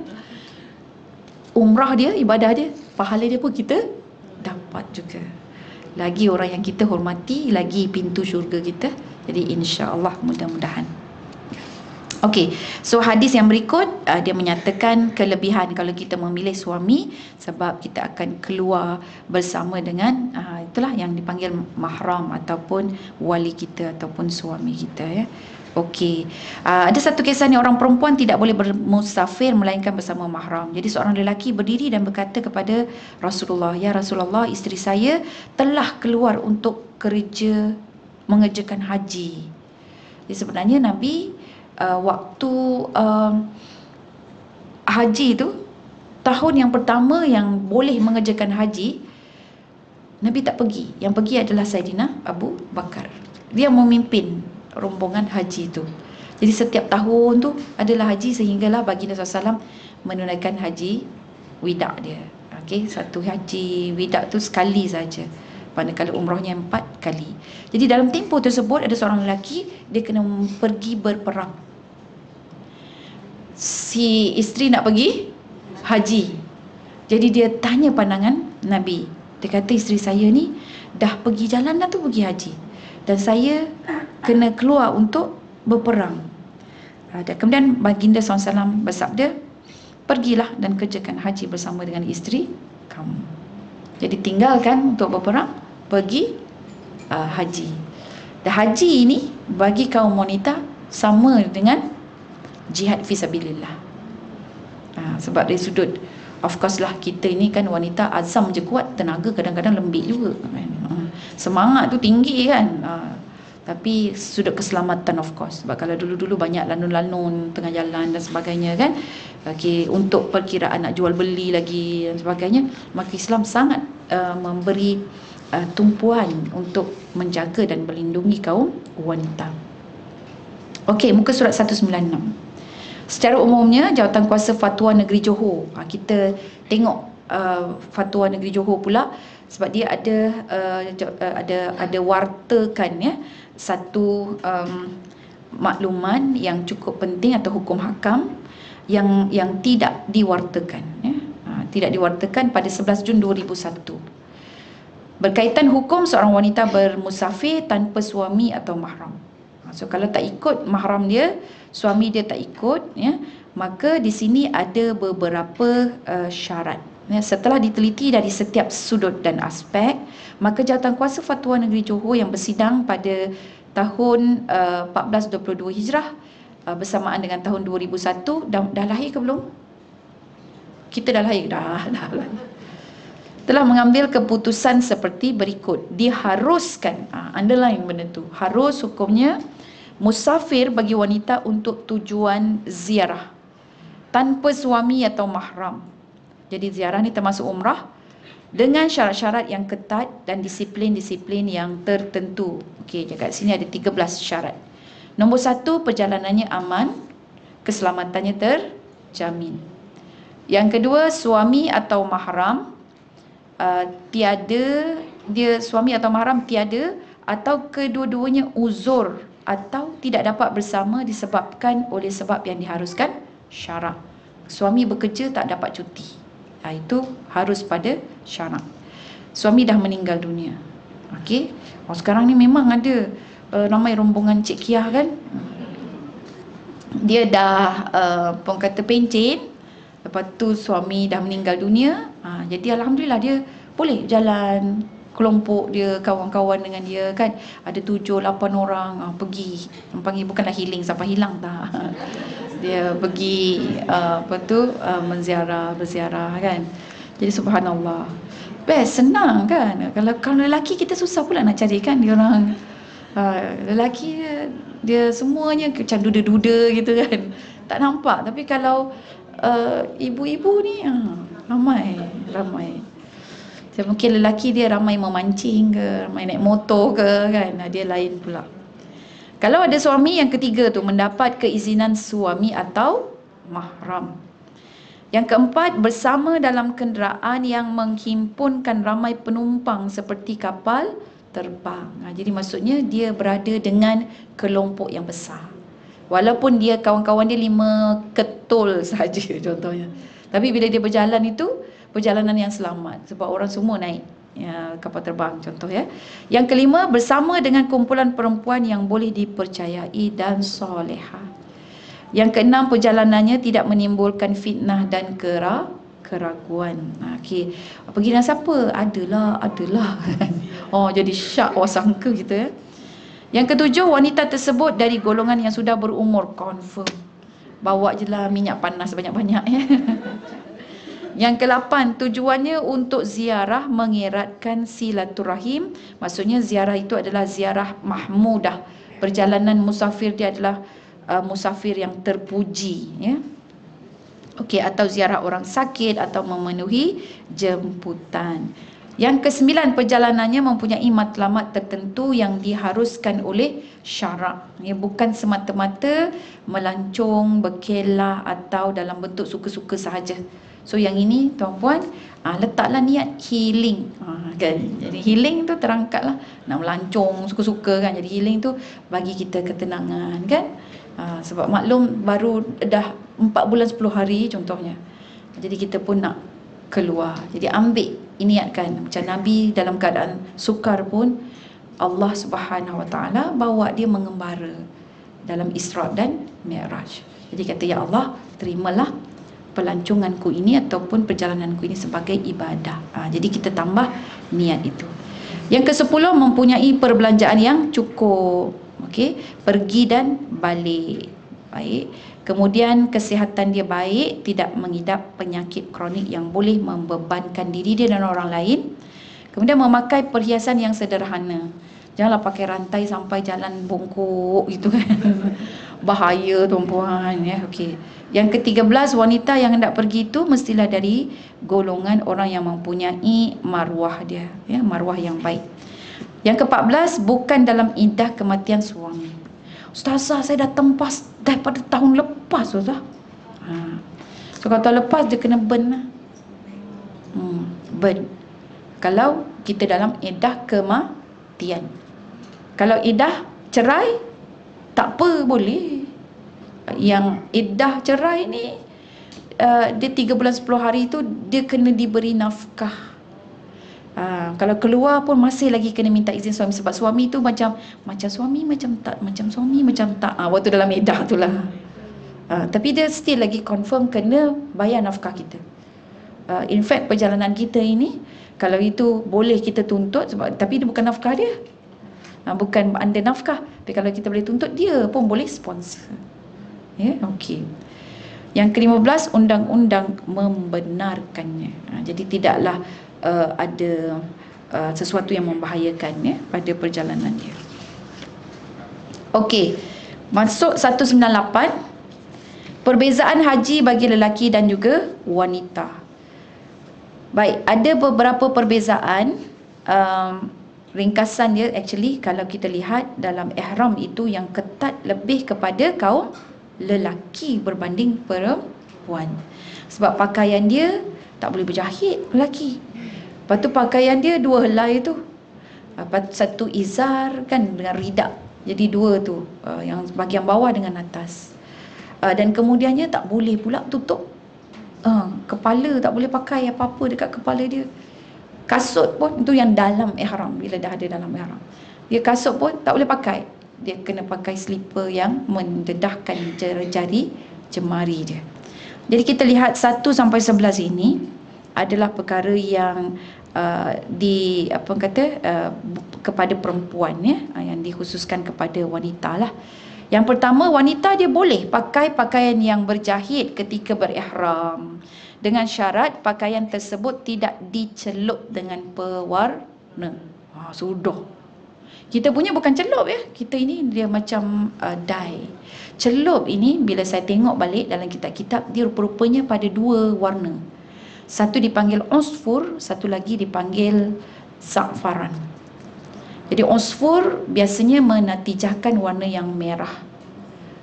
umrah dia, ibadah dia, pahala dia pun kita dapat juga. Lagi orang yang kita hormati, lagi pintu syurga kita. Jadi insya-Allah, mudah-mudahan. Okey, so hadis yang berikut dia menyatakan kelebihan kalau kita memilih suami, sebab kita akan keluar bersama dengan itulah yang dipanggil mahram ataupun wali kita ataupun suami kita ya. Okey, ada satu kisah ni, orang perempuan tidak boleh bermusafir melainkan bersama mahram. Jadi seorang lelaki berdiri dan berkata kepada Rasulullah, "Ya Rasulullah, isteri saya telah keluar untuk mengerjakan haji." Jadi sebenarnya Nabi waktu haji itu, tahun yang pertama yang boleh mengerjakan haji, Nabi tak pergi. Yang pergi adalah Saidina Abu Bakar. Dia memimpin rombongan haji itu. Jadi setiap tahun tu adalah haji, sehinggalah baginda SAW menunaikan haji wida dia. Okey, satu haji wida tu sekali saja, manakala umrahnya 4 kali. Jadi dalam tempoh tersebut ada seorang lelaki, dia kena pergi berperang. Si isteri nak pergi haji. Jadi dia tanya pandangan Nabi. Dia kata, isteri saya ni dah pergi jalan dah tu, pergi haji, dan saya kena keluar untuk berperang. Dan kemudian baginda SAW bersabda, pergilah dan kerjakan haji bersama dengan isteri kamu. Jadi tinggalkan untuk berperang, pergi haji. Dan haji ini bagi kaum wanita sama dengan jihad fisabilillah. Sebab dari sudut, of course lah, kita ini kan wanita, azam je kuat, tenaga kadang-kadang lembik juga kan. Semangat tu tinggi kan. Tapi sudut keselamatan, of course, sebab kalau dulu-dulu banyak lanun-lanun tengah jalan dan sebagainya kan. Okey, untuk perkiraan nak jual beli lagi dan sebagainya, maka Islam sangat memberi tumpuan untuk menjaga dan melindungi kaum wanita. Okey, muka surat 196. Secara umumnya, Jawatankuasa Fatwa Negeri Johor, kita tengok Fatwa Negeri Johor pula, sebab dia ada wartakan ya satu makluman yang cukup penting atau hukum hakam yang tidak diwartakan ya. Tidak diwartakan pada 11 Jun 2001. Berkaitan hukum seorang wanita bermusafir tanpa suami atau mahram. So kalau tak ikut mahram dia, suami dia tak ikut ya, maka di sini ada beberapa syarat ya. Setelah diteliti dari setiap sudut dan aspek, maka Jawatankuasa Fatwa Negeri Johor yang bersidang pada tahun 1422 Hijrah bersamaan dengan tahun 2001, dah lahir ke belum? Kita dah lahir dah. Telah mengambil keputusan seperti berikut. Diharuskan, underline benda tu, harus hukumnya musafir bagi wanita untuk tujuan ziarah tanpa suami atau mahram. Jadi ziarah ni termasuk umrah, dengan syarat-syarat yang ketat dan disiplin-disiplin yang tertentu. Okey, dekat sini ada 13 syarat. Nombor 1, perjalanannya aman, keselamatannya terjamin. Yang kedua, suami atau mahram suami atau mahram tiada atau kedua-duanya uzur atau tidak dapat bersama disebabkan oleh sebab yang diharuskan syarak. Suami bekerja tak dapat cuti. Itu harus pada syarak. Suami dah meninggal dunia. Okey. Sekarang ni memang ada ramai rombongan Cik Kiah kan. Dia dah kata pencen. Lepas tu suami dah meninggal dunia. Jadi alhamdulillah dia boleh jalan kelompok dia, kawan-kawan dengan dia kan. Ada 7-8 orang pergi. Panggil bukanlah healing sampai hilang tak. Dia pergi berziarah kan. Jadi subhanallah. Best, senang kan. Kalau lelaki kita susah pula nak cari kan dia orang. Lelaki dia semuanya macam duda-duda gitu kan. Tak nampak. Tapi kalau ibu-ibu ni ramai. Jadi mungkin lelaki dia ramai memancing ke, ramai naik motor ke kan. Dia lain pula. Kalau ada suami, yang ketiga tu mendapat keizinan suami atau mahram. Yang keempat, bersama dalam kenderaan yang menghimpunkan ramai penumpang seperti kapal terbang. Jadi maksudnya dia berada dengan kelompok yang besar. Walaupun dia kawan-kawan dia 5 ketul saja contohnya. Tapi bila dia berjalan itu perjalanan yang selamat sebab orang semua naik kapal terbang contoh ya. Yang kelima, bersama dengan kumpulan perempuan yang boleh dipercayai dan solehah. Yang keenam, perjalanannya tidak menimbulkan fitnah dan keraguan. Okey. Pergi dengan siapa? Adalah. Jadi syak sangka gitu ya. Yang ketujuh, wanita tersebut dari golongan yang sudah berumur, confirm. Bawa je lah minyak panas banyak-banyak ya. Yang ke-8, tujuannya untuk ziarah mengeratkan silaturahim. Maksudnya ziarah itu adalah ziarah mahmudah. Perjalanan musafir dia adalah musafir yang terpuji ya. Okey, atau ziarah orang sakit atau memenuhi jemputan. Yang ke-9, perjalanannya mempunyai matlamat tertentu yang diharuskan oleh syarak. Bukan semata-mata melancong, berkelah atau dalam bentuk suka-suka sahaja. So yang ini tuan-puan, letaklah niat healing kan. Jadi healing tu terangkatlah nak melancong suka-suka kan. Jadi healing tu bagi kita ketenangan kan. Sebab maklum baru dah 4 bulan 10 hari contohnya. Jadi kita pun nak keluar. Jadi ambil niatkan macam Nabi dalam keadaan sukar pun Allah Subhanahu Wa Taala bawa dia mengembara dalam Isra dan Mi'raj. Jadi kata, ya Allah, terimalah pelanconganku ini ataupun perjalananku ini sebagai ibadah. Jadi kita tambah niat itu. Yang ke-10, mempunyai perbelanjaan yang cukup. Okey, pergi dan balik. Baik. Kemudian kesihatan dia baik, tidak mengidap penyakit kronik yang boleh membebankan diri dia dan orang lain. Kemudian memakai perhiasan yang sederhana. Janganlah pakai rantai sampai jalan bongkok gitu kan. Bahaya tuan-puan ya. Okey. Yang ke-13, wanita yang hendak pergi itu mestilah dari golongan orang yang mempunyai maruah dia, ya, maruah yang baik. Yang ke-14, bukan dalam iddah kematian suami. Ustazah, saya dah tempas daripada tahun lepas Ustazah. So kalau tahun lepas dia kena burn lah. Burn. Kalau kita dalam iddah kematian. Kalau iddah cerai, tak apa, boleh. Yang iddah cerai ni dia 3 bulan 10 hari tu dia kena diberi nafkah. Kalau keluar pun masih lagi kena minta izin suami. Sebab suami tu macam suami macam tak, macam suami macam tak. Waktu dalam iddah tu lah. Tapi dia still lagi confirm kena bayar nafkah kita. In fact perjalanan kita ini, kalau itu boleh kita tuntut sebab, tapi dia bukan nafkah dia, bukan under nafkah. Tapi kalau kita boleh tuntut, dia pun boleh sponsor. Ya, okey. Yang ke-15, undang-undang membenarkannya. Jadi tidaklah ada sesuatu yang membahayakan ya pada perjalanan dia. Okey. Masuk 198. Perbezaan haji bagi lelaki dan juga wanita. Baik, ada beberapa perbezaan. Ringkasan dia actually kalau kita lihat dalam ihram itu yang ketat lebih kepada kaum lelaki berbanding perempuan. Sebab pakaian dia tak boleh berjahit lelaki. Lepas tu pakaian dia dua helai tu. Satu izar kan dengan ridak. Jadi dua tu, yang bahagian bawah dengan atas. Dan kemudiannya tak boleh pula tutup kepala, tak boleh pakai apa-apa dekat kepala dia. Kasut pun itu yang dalam ihram, bila dah ada dalam ihram. Dia kasut pun tak boleh pakai. Dia kena pakai slipper yang mendedahkan jari jemari dia. Jadi kita lihat 1 sampai 11 ini adalah perkara yang kepada perempuan ya, yang dikhususkan kepada wanita lah. Yang pertama, wanita dia boleh pakai pakaian yang berjahit ketika berihram, dengan syarat pakaian tersebut tidak dicelup dengan pewarna. Sudah. Kita punya bukan celup ya. Kita ini dia macam dye. Celup ini bila saya tengok balik dalam kitab-kitab, dia rupanya pada dua warna. Satu dipanggil usfur, satu lagi dipanggil za'faran. Jadi usfur biasanya menatijahkan warna yang merah,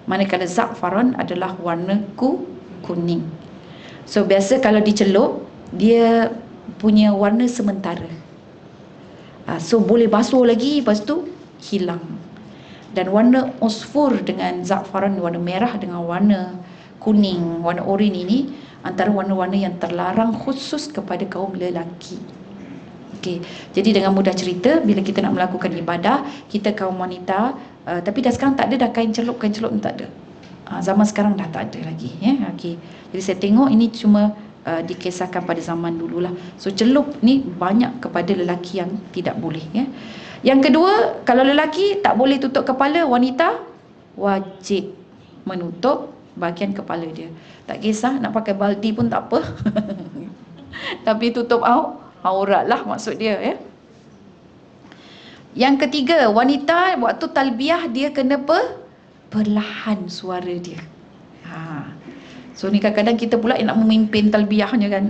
manakala za'faran adalah warna kuning. So biasa kalau dicelup dia punya warna sementara. So boleh basuh lagi, lepas tu hilang. Dan warna usfur dengan za'faran, warna merah dengan warna kuning, warna oranye ini antara warna-warna yang terlarang khusus kepada kaum lelaki. Okey. Jadi dengan mudah cerita, bila kita nak melakukan ibadah, kita kaum wanita, tapi dah sekarang tak ada dah kain celup tak ada. Zaman sekarang dah tak ada lagi ya. Okey. Jadi saya tengok ini cuma dikisahkan pada zaman dululah. So celup ni banyak kepada lelaki yang tidak boleh ya. Yang kedua, kalau lelaki tak boleh tutup kepala, wanita wajib menutup bahagian kepala dia. Tak kisah nak pakai baldi pun tak apa. Tapi tutup aurat lah maksud dia ya. Yang ketiga, wanita waktu talbiyah dia kena perlahan suara dia. So ni kadang-kadang kita pula yang nak memimpin talbiyahnya kan.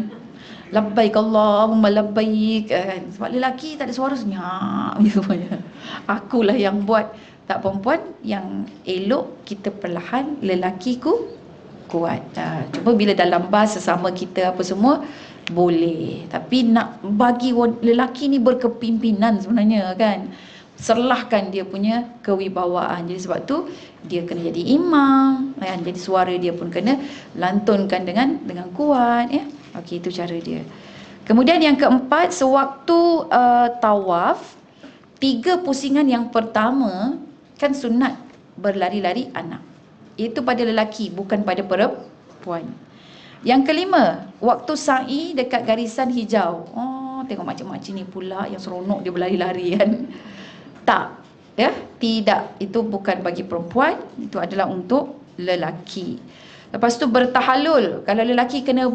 Labbaik Allahumma labbaik kan. Sebab lelaki tak ada suara senyap gitu punya. Akulah yang buat. Tak, perempuan yang elok kita perlahan, lelaki kuat. Cuma bila dalam bas sesama kita apa semua boleh. Tapi nak bagi lelaki ni berkepimpinan sebenarnya kan. Serlahkan dia punya kewibawaan. Jadi sebab tu dia kena jadi imam kan? Jadi suara dia pun kena lantunkan dengan kuat ya. Okey, itu cara dia. Kemudian yang keempat, sewaktu tawaf, 3 pusingan yang pertama kan sunat berlari-lari anak. Itu pada lelaki, bukan pada perempuan. Yang kelima, waktu sa'i dekat garisan hijau. Tengok macam-macam ni pula yang seronok dia berlari-lari kan. Tak, ya, tidak, itu bukan bagi perempuan, itu adalah untuk lelaki. Lepas tu bertahalul, kalau lelaki kena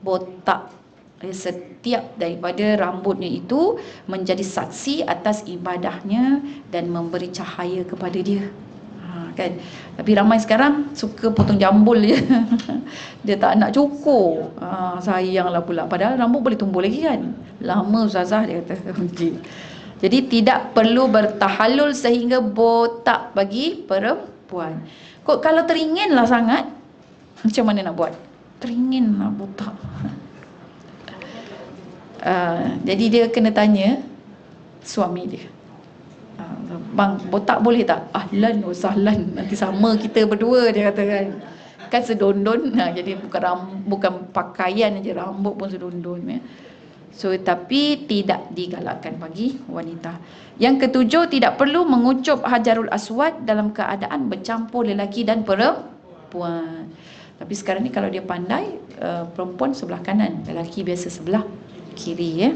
botak. Setiap daripada rambutnya itu menjadi saksi atas ibadahnya dan memberi cahaya kepada dia. Kan? Tapi ramai sekarang suka potong jambul je. Dia tak nak cukur. Sayanglah pula, padahal rambut boleh tumbuh lagi kan. Lama ustazah dia kata. Jadi tidak perlu bertahalul sehingga botak bagi perempuan. Kalau teringin lah sangat, macam mana nak buat? Teringin lah botak. Jadi dia kena tanya suami dia. Bang, botak boleh tak? Ahlan wa sahlan, nanti sama kita berdua, dia kata kan. Kan sedondon. Jadi bukan pakaian aja, rambut pun sedondon ya. So tapi tidak digalakkan bagi wanita. Yang ketujuh, tidak perlu mengucup Hajarul Aswad dalam keadaan bercampur lelaki dan perempuan. Tapi sekarang ni kalau dia pandai, perempuan sebelah kanan, lelaki biasa sebelah kiri ya.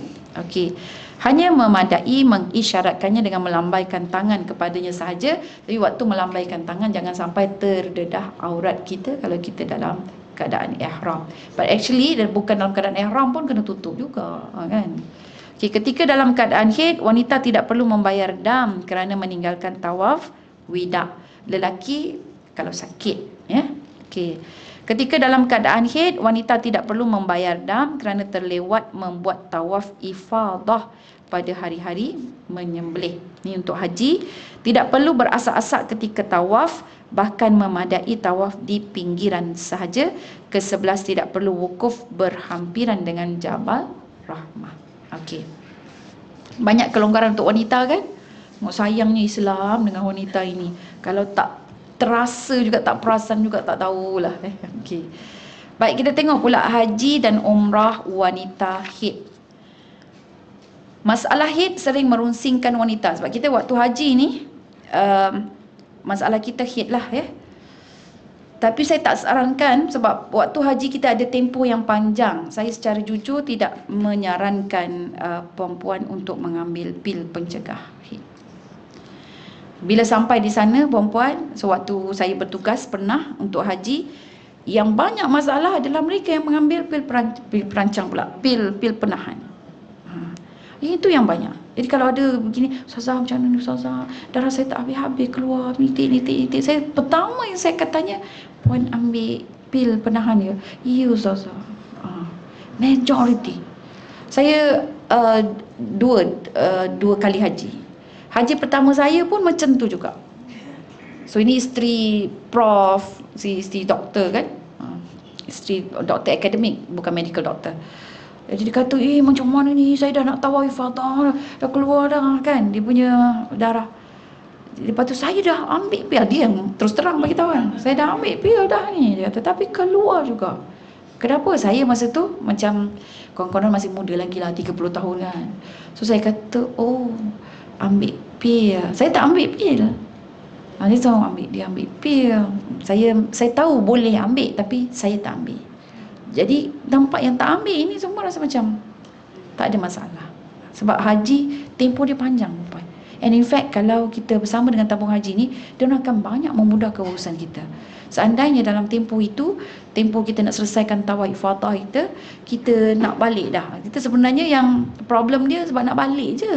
Okey. Hanya memadai mengisyaratkannya dengan melambaikan tangan kepadanya sahaja. Tapi waktu melambaikan tangan jangan sampai terdedah aurat kita kalau kita dalam keadaan ihram. But actually bukan dalam keadaan ihram pun kena tutup juga kan. Okay, ketika dalam keadaan haid, wanita tidak perlu membayar dam kerana meninggalkan tawaf wida. Lelaki kalau sakit ya. Okey. Ketika dalam keadaan haid, wanita tidak perlu membayar dam kerana terlewat membuat tawaf ifadah pada hari-hari menyembelih. Ni untuk haji. Tidak perlu berasak-asak ketika tawaf, bahkan memadai tawaf di pinggiran sahaja. Ke-11 tidak perlu wukuf berhampiran dengan Jabal Rahmah. Okey. Banyak kelonggaran untuk wanita kan? Sayangnya Islam dengan wanita ini. Kalau tak terasa juga, tak perasan juga, tak tahulah. Okey. Baik, kita tengok pula haji dan umrah wanita haid. Masalah haid sering merunsingkan wanita. Sebab kita waktu haji ni, masalah kita haid lah ya. Tapi saya tak sarankan sebab waktu haji kita ada tempoh yang panjang. Saya secara jujur tidak menyarankan perempuan untuk mengambil pil pencegah haid. Bila sampai di sana perempuan, sewaktu saya bertugas pernah untuk haji, yang banyak masalah adalah mereka yang mengambil pil perancang pula, pil penahan. Itu yang banyak. Jadi kalau ada begini, Ustazah macam mana ni Ustazah? Darah saya tak habis-habis keluar, nitik. Saya pertama yang saya katanya, puan ambil pil penahan ya? Ya Ustazah. Majority. Saya dua kali haji. Haji pertama saya pun macam tu juga. So ini isteri prof, isteri doktor kan, isteri doktor akademik, bukan medical doctor. Jadi dia kata, macam mana ni, saya dah nak tawaf ifadah, dah keluar dah kan, dia punya darah. Lepas tu saya dah ambil pil, dia yang terus terang bagi tahu kan, saya dah ambil pil dah ni, dia kata, tapi keluar juga. Kenapa? Saya masa tu macam kawan-kawan masih muda lagi lah, 30 tahun kan. So saya kata, ambil pil. Saya tak ambil pil. Dia tahu dia ambil pil. Saya tahu boleh ambil, tapi saya tak ambil. Jadi nampak yang tak ambil ini semua rasa macam tak ada masalah. Sebab haji tempoh dia panjang. And in fact kalau kita bersama dengan tabung haji ni, dia akan banyak memudahkan urusan kita. Seandainya dalam tempoh itu, tempoh kita nak selesaikan tawaf ifadah kita nak balik dah. Kita sebenarnya yang problem dia sebab nak balik je.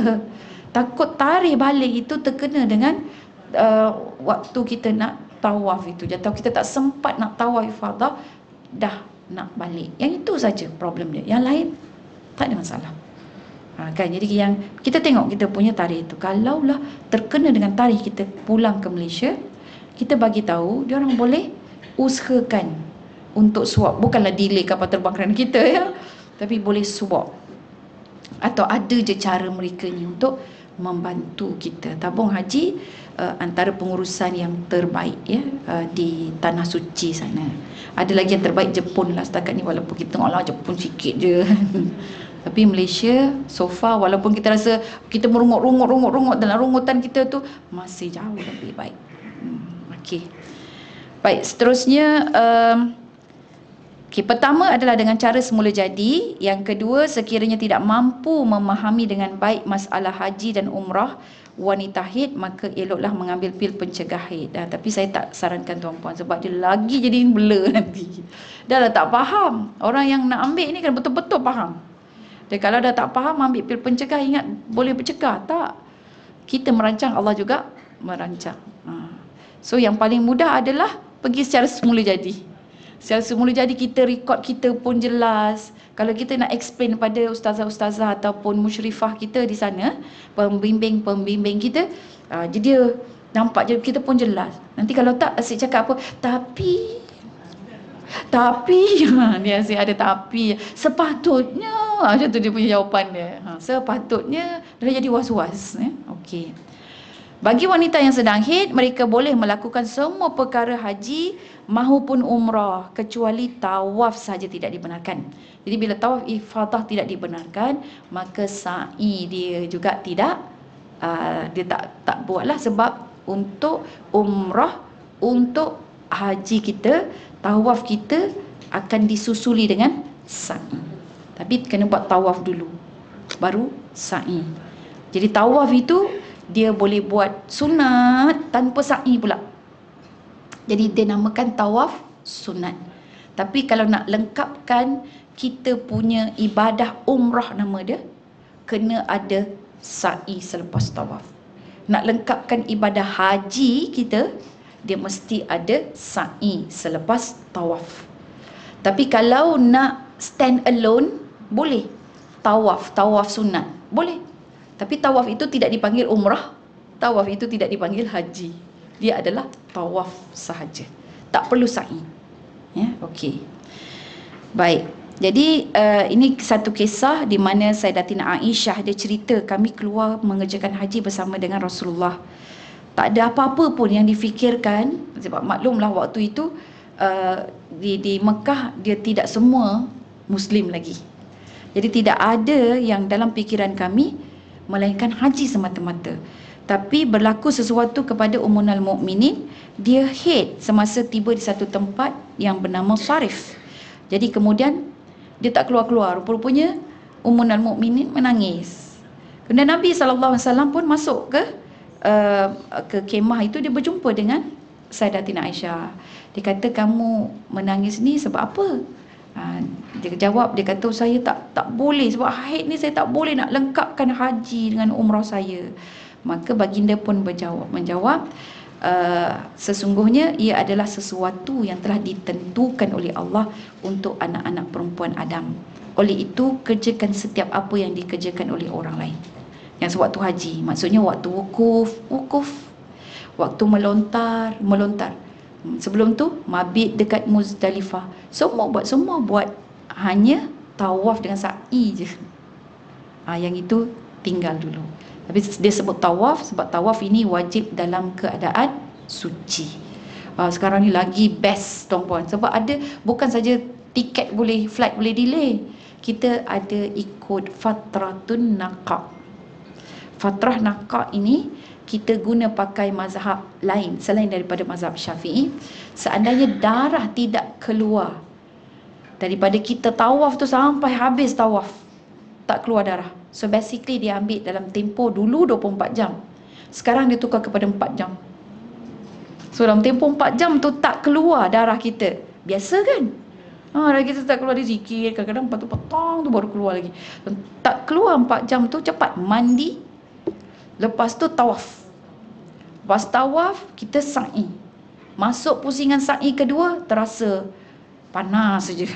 Takut tarikh balik itu terkena dengan waktu kita nak tawaf itu. Atau kita tak sempat nak tawaf ifadah, dah nak balik. Yang itu saja problem dia. Yang lain tak ada masalah. Kan? Jadi yang kita tengok kita punya tarikh itu, kalaulah terkena dengan tarikh kita pulang ke Malaysia, kita bagi tahu dia orang boleh usahakan untuk swab. Bukanlah delay kapal terbang kerana kita ya, tapi boleh swab. Atau ada je cara mereka ni untuk membantu kita. Tabung haji antara pengurusan yang terbaik ya, di Tanah Suci sana. Ada lagi yang terbaik Jepun lah setakat ni, walaupun kita tengoklah Jepun sikit je. Tapi Malaysia so far, walaupun kita rasa kita merungut dalam rungutan kita tu, masih jauh lebih baik. Okey. Baik, seterusnya pertama adalah dengan cara semula jadi. Yang kedua, sekiranya tidak mampu memahami dengan baik masalah haji dan umrah wanita haid, maka eloklah mengambil pil pencegah haid. Tapi saya tak sarankan tuan-puan sebab dia lagi jadi bela nanti. Dah lah tak faham. Orang yang nak ambil ni kan betul-betul faham. Dan kalau dah tak faham ambil pil pencegah, ingat boleh bercegah. Tak. Kita merancang, Allah juga merancang. So yang paling mudah adalah pergi secara semula jadi. Secara semula jadi kita rekod kita pun jelas. Kalau kita nak explain pada ustazah-ustazah ataupun musyrifah kita di sana, pembimbing kita, jadi dia nampak je kita pun jelas. Nanti kalau tak asyik cakap apa, tapi dia asyik ada tapi, sepatutnya macam tu dia punya jawapan dia. Sepatutnya dia jadi was-was. Okey. Bagi wanita yang sedang haid, mereka boleh melakukan semua perkara haji maupun umrah, kecuali tawaf saja tidak dibenarkan. Jadi bila tawaf ifadah tidak dibenarkan, maka sa'i dia juga tidak, dia tak buatlah. Sebab untuk umrah, untuk haji kita, tawaf kita akan disusuli dengan sa'i. Tapi kena buat tawaf dulu, baru sa'i. Jadi tawaf itu dia boleh buat sunat tanpa sa'i pula. Jadi dia namakan tawaf sunat. Tapi kalau nak lengkapkan kita punya ibadah umrah, nama dia, kena ada sa'i selepas tawaf. Nak lengkapkan ibadah haji kita, dia mesti ada sa'i selepas tawaf. Tapi kalau nak stand alone, boleh. Tawaf sunat, boleh. Tapi tawaf itu tidak dipanggil umrah, tawaf itu tidak dipanggil haji. Dia adalah tawaf sahaja. Tak perlu sa'i. Ya, okey. Baik. Jadi ini satu kisah di mana Sayyidatina Aisyah dia cerita, kami keluar mengerjakan haji bersama dengan Rasulullah. Tak ada apa-apa pun yang difikirkan, sebab maklumlah waktu itu di Mekah dia tidak semua Muslim lagi. Jadi tidak ada yang dalam fikiran kami melainkan haji semata-mata. Tapi berlaku sesuatu kepada Ummul Mukminin, dia head semasa tiba di satu tempat yang bernama Sarif. Jadi kemudian dia tak keluar-keluar. Rupanya Ummul Mukminin menangis. Kemudian Nabi SAW pun masuk ke kemah itu, dia berjumpa dengan Sayyidatina Aisyah. Dia kata, kamu menangis ni sebab apa? Dia jawab, dia kata, saya tak boleh, sebab haid ni saya tak boleh nak lengkapkan haji dengan umrah saya. Maka baginda pun menjawab, sesungguhnya ia adalah sesuatu yang telah ditentukan oleh Allah untuk anak-anak perempuan Adam. Oleh itu kerjakan setiap apa yang dikerjakan oleh orang lain. Yang sewaktu haji, maksudnya waktu wukuf, waktu melontar. Sebelum tu mabit dekat Muzdalifah. Semua buat, hanya tawaf dengan sa'i je. Yang itu tinggal dulu. Tapi dia sebut tawaf sebab tawaf ini wajib dalam keadaan suci. Sekarang ni lagi best tuan-puan, sebab ada, bukan saja tiket boleh, flight boleh delay, kita ada ikut fatratun naqa. Fatrah naqa ini kita guna pakai mazhab lain selain daripada mazhab Syafi'i. Seandainya darah tidak keluar daripada kita tawaf tu sampai habis tawaf, tak keluar darah, so basically dia ambil dalam tempoh dulu 24 jam, sekarang dia tukar kepada 4 jam. So dalam tempoh 4 jam tu tak keluar darah kita. Biasa kan? Darah kita tak keluar, dia zikir, kadang-kadang petang tu baru keluar lagi. Tak keluar 4 jam tu, cepat mandi, lepas tu tawaf. Lepas tawaf kita sa'i. Masuk pusingan sa'i kedua, terasa panas saja.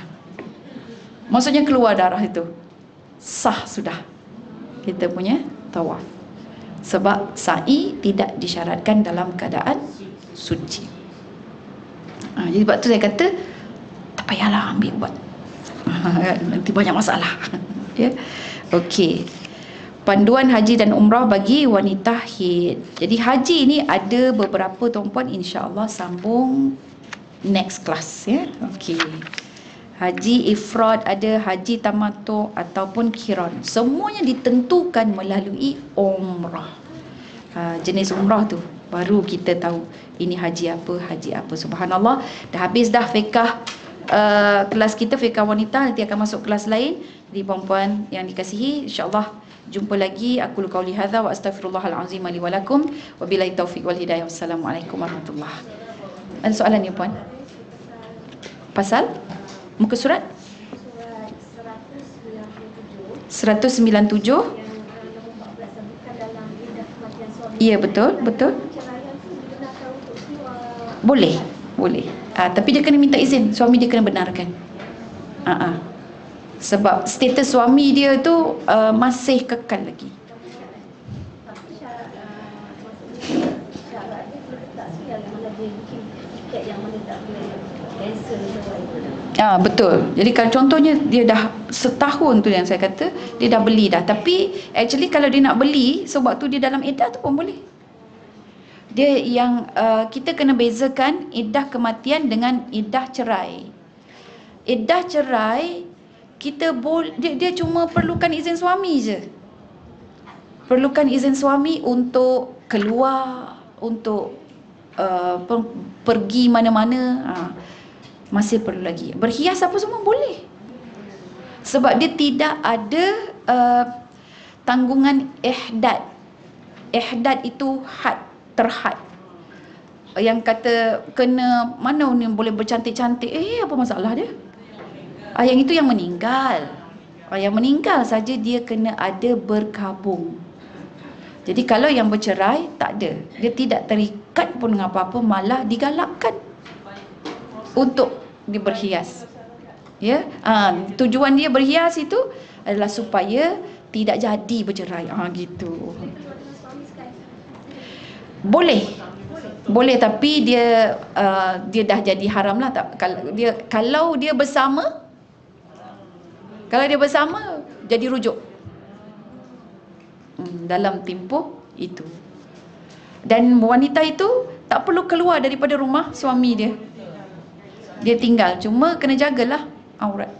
Maksudnya keluar darah itu, sah sudah kita punya tawaf. Sebab sa'i tidak disyaratkan dalam keadaan suci. Jadi sebab tu saya kata, tak payahlah ambil buat. Nanti banyak masalah. Ya. Okey. Panduan haji dan umrah bagi wanita haid. Jadi haji ni ada beberapa tuan-puan, insya-Allah sambung next class ya. Okey. Haji ifrad ada, haji tamattu ataupun qiran. Semuanya ditentukan melalui umrah. Jenis umrah tu baru kita tahu ini haji apa. Subhanallah, dah habis dah fiqh kelas kita, fiqh wanita. Nanti akan masuk kelas lain. Jadi puan-puan yang dikasihi, insya-Allah jumpa lagi. Aku qauli hadza wa astaghfirullahal azim li wa lakum wa billahi taufiq wal hidayah. Wassalamualaikum warahmatullahi. Ada soalan ya puan? Pasal muka surat 197. Ya, betul. Boleh. Tapi dia kena minta izin, suami dia kena benarkan. Sebab status suami dia tu masih kekal lagi. Betul. Jadi kalau contohnya dia dah setahun tu yang saya kata, dia dah beli dah. Tapi actually kalau dia nak beli, sebab tu dia dalam iddah tu pun boleh. Dia yang kita kena bezakan iddah kematian dengan iddah cerai. Iddah cerai kita dia cuma perlukan izin suami je. Perlukan izin suami untuk keluar, untuk pergi mana-mana. Masih perlu lagi. Berhias apa semua boleh. Sebab dia tidak ada tanggungan ihdad. Ihdad itu terhad. Yang kata kena mana ni boleh bercantik-cantik, apa masalah dia? Yang itu yang meninggal. Yang meninggal saja dia kena ada berkabung. Jadi kalau yang bercerai tak ada. Dia tidak terikat pun dengan apa-apa, malah digalakkan untuk diberhias. Ya, tujuan dia berhias itu adalah supaya tidak jadi bercerai. Gitu. Boleh. Boleh, tapi dia dia dah jadi haram lah. Tak, kalau dia bersama, jadi rujuk. Dalam tempoh itu. Dan wanita itu tak perlu keluar daripada rumah suami dia. Dia tinggal, cuma kena jagalah aurat.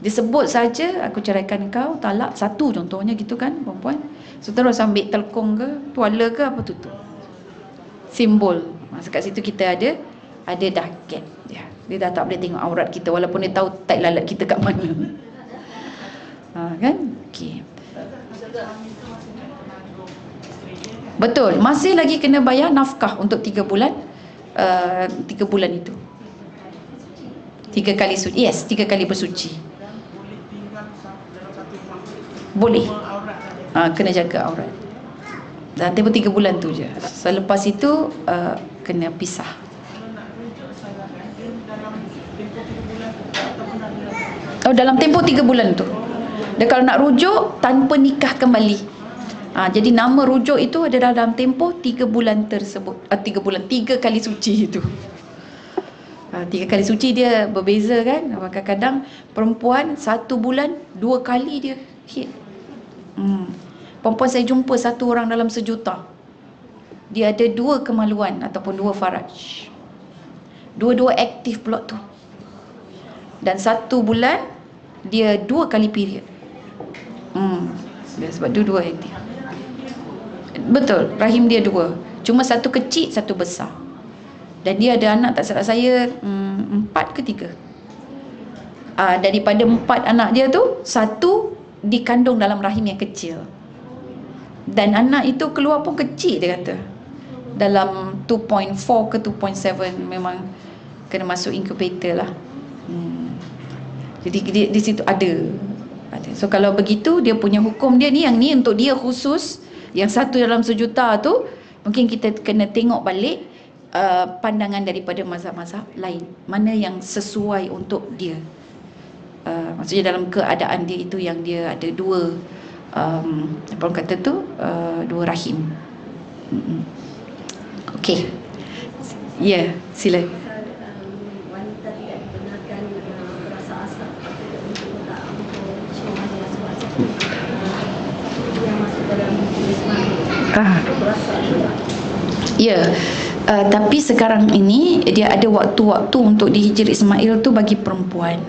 Dia sebut saja, aku ceraikan kau, talak satu contohnya gitu kan, perempuan. So terus ambil telkung ke, tuala ke apa tutup. Simbol. Kat situ kita ada dah gap dia. Dia dah tak boleh tengok aurat kita walaupun dia tahu tai lalat kita kat mana. Kan? Okey. Betul, masih lagi kena bayar nafkah untuk 3 bulan. 3 bulan itu. 3 kali suci. Yes, 3 kali bersuci. Boleh. Kena jaga aurat. Dan tempoh 3 bulan tu je. Selepas itu kena pisah. Dalam tempoh 3 bulan tu. Dan kalau nak rujuk tanpa nikah kembali. Jadi nama rujuk itu adalah dalam tempoh 3 bulan tersebut. 3 kali suci itu. 3 kali suci dia berbeza kan. Kadang-kadang perempuan 1 bulan 2 kali dia hit. Perempuan saya jumpa 1 orang dalam sejuta. Dia ada 2 kemaluan ataupun 2 faraj. Dua-dua aktif pula tu. Dan 1 bulan dia 2 kali period. Sebab dua aktif. Betul, rahim dia 2. Cuma 1 kecil, 1 besar. Dan dia ada anak, tak salah saya 4 ke 3. Daripada 4 anak dia tu, 1 dikandung dalam rahim yang kecil. Dan anak itu keluar pun kecil dia kata. Dalam 2.4 ke 2.7 memang kena masuk incubator lah. Jadi di situ ada. So kalau begitu dia punya hukum dia ni, yang ni untuk dia khusus, yang 1 dalam sejuta tu mungkin kita kena tengok balik pandangan daripada mazhab-mazhab lain, mana yang sesuai untuk dia. Maksudnya dalam keadaan dia itu yang dia ada 2 apa orang kata tu 2 rahim. Okey. Ya, sila. Wanita tidak dibenarkan berasa asap untuk tak yang masuk dalam berasa. Ya. Tapi sekarang ini dia ada waktu-waktu untuk dihijri Ismail tu bagi perempuan.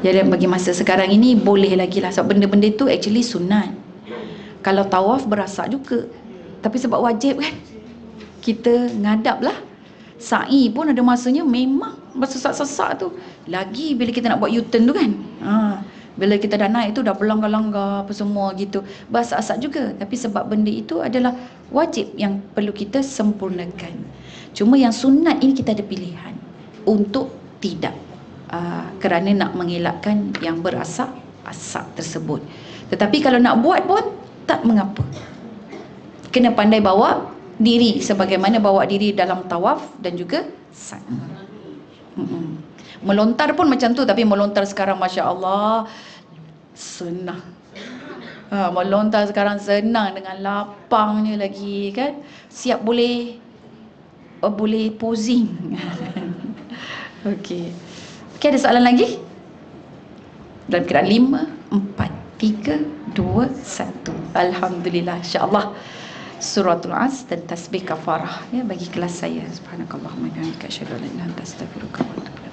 Jadi bagi masa sekarang ini boleh lagi lah. Sebab benda-benda tu actually sunat. Kalau tawaf berasak juga. Tapi sebab wajib kan, kita ngadap lah. Sa'i pun ada masanya memang bersesak-sesak tu. Lagi bila kita nak buat U-turn tu kan, bila kita dah naik tu dah berlanggar-langgar apa semua gitu, berasak-asak juga. Tapi sebab benda itu adalah wajib yang perlu kita sempurnakan. Cuma yang sunat ini kita ada pilihan untuk tidak, kerana nak mengelakkan yang berasak-asak tersebut. Tetapi kalau nak buat pun tak mengapa. Kena pandai bawa diri sebagaimana bawa diri dalam tawaf dan juga sa'i. Melontar pun macam tu, tapi melontar sekarang Masya Allah senang. Melontar sekarang senang dengan lapangnya lagi kan. Siap boleh posing. Okey. Okey, ada soalan lagi? Dalam kiraan 5, 4, 3, 2, 1. Alhamdulillah, insya-Allah. Suratul As dan tasbih kafarah ya bagi kelas saya. Subhanakallahumma wa bihamdika asyhadu an la ilaha illa anta astaghfiruka wa atubu ilaik.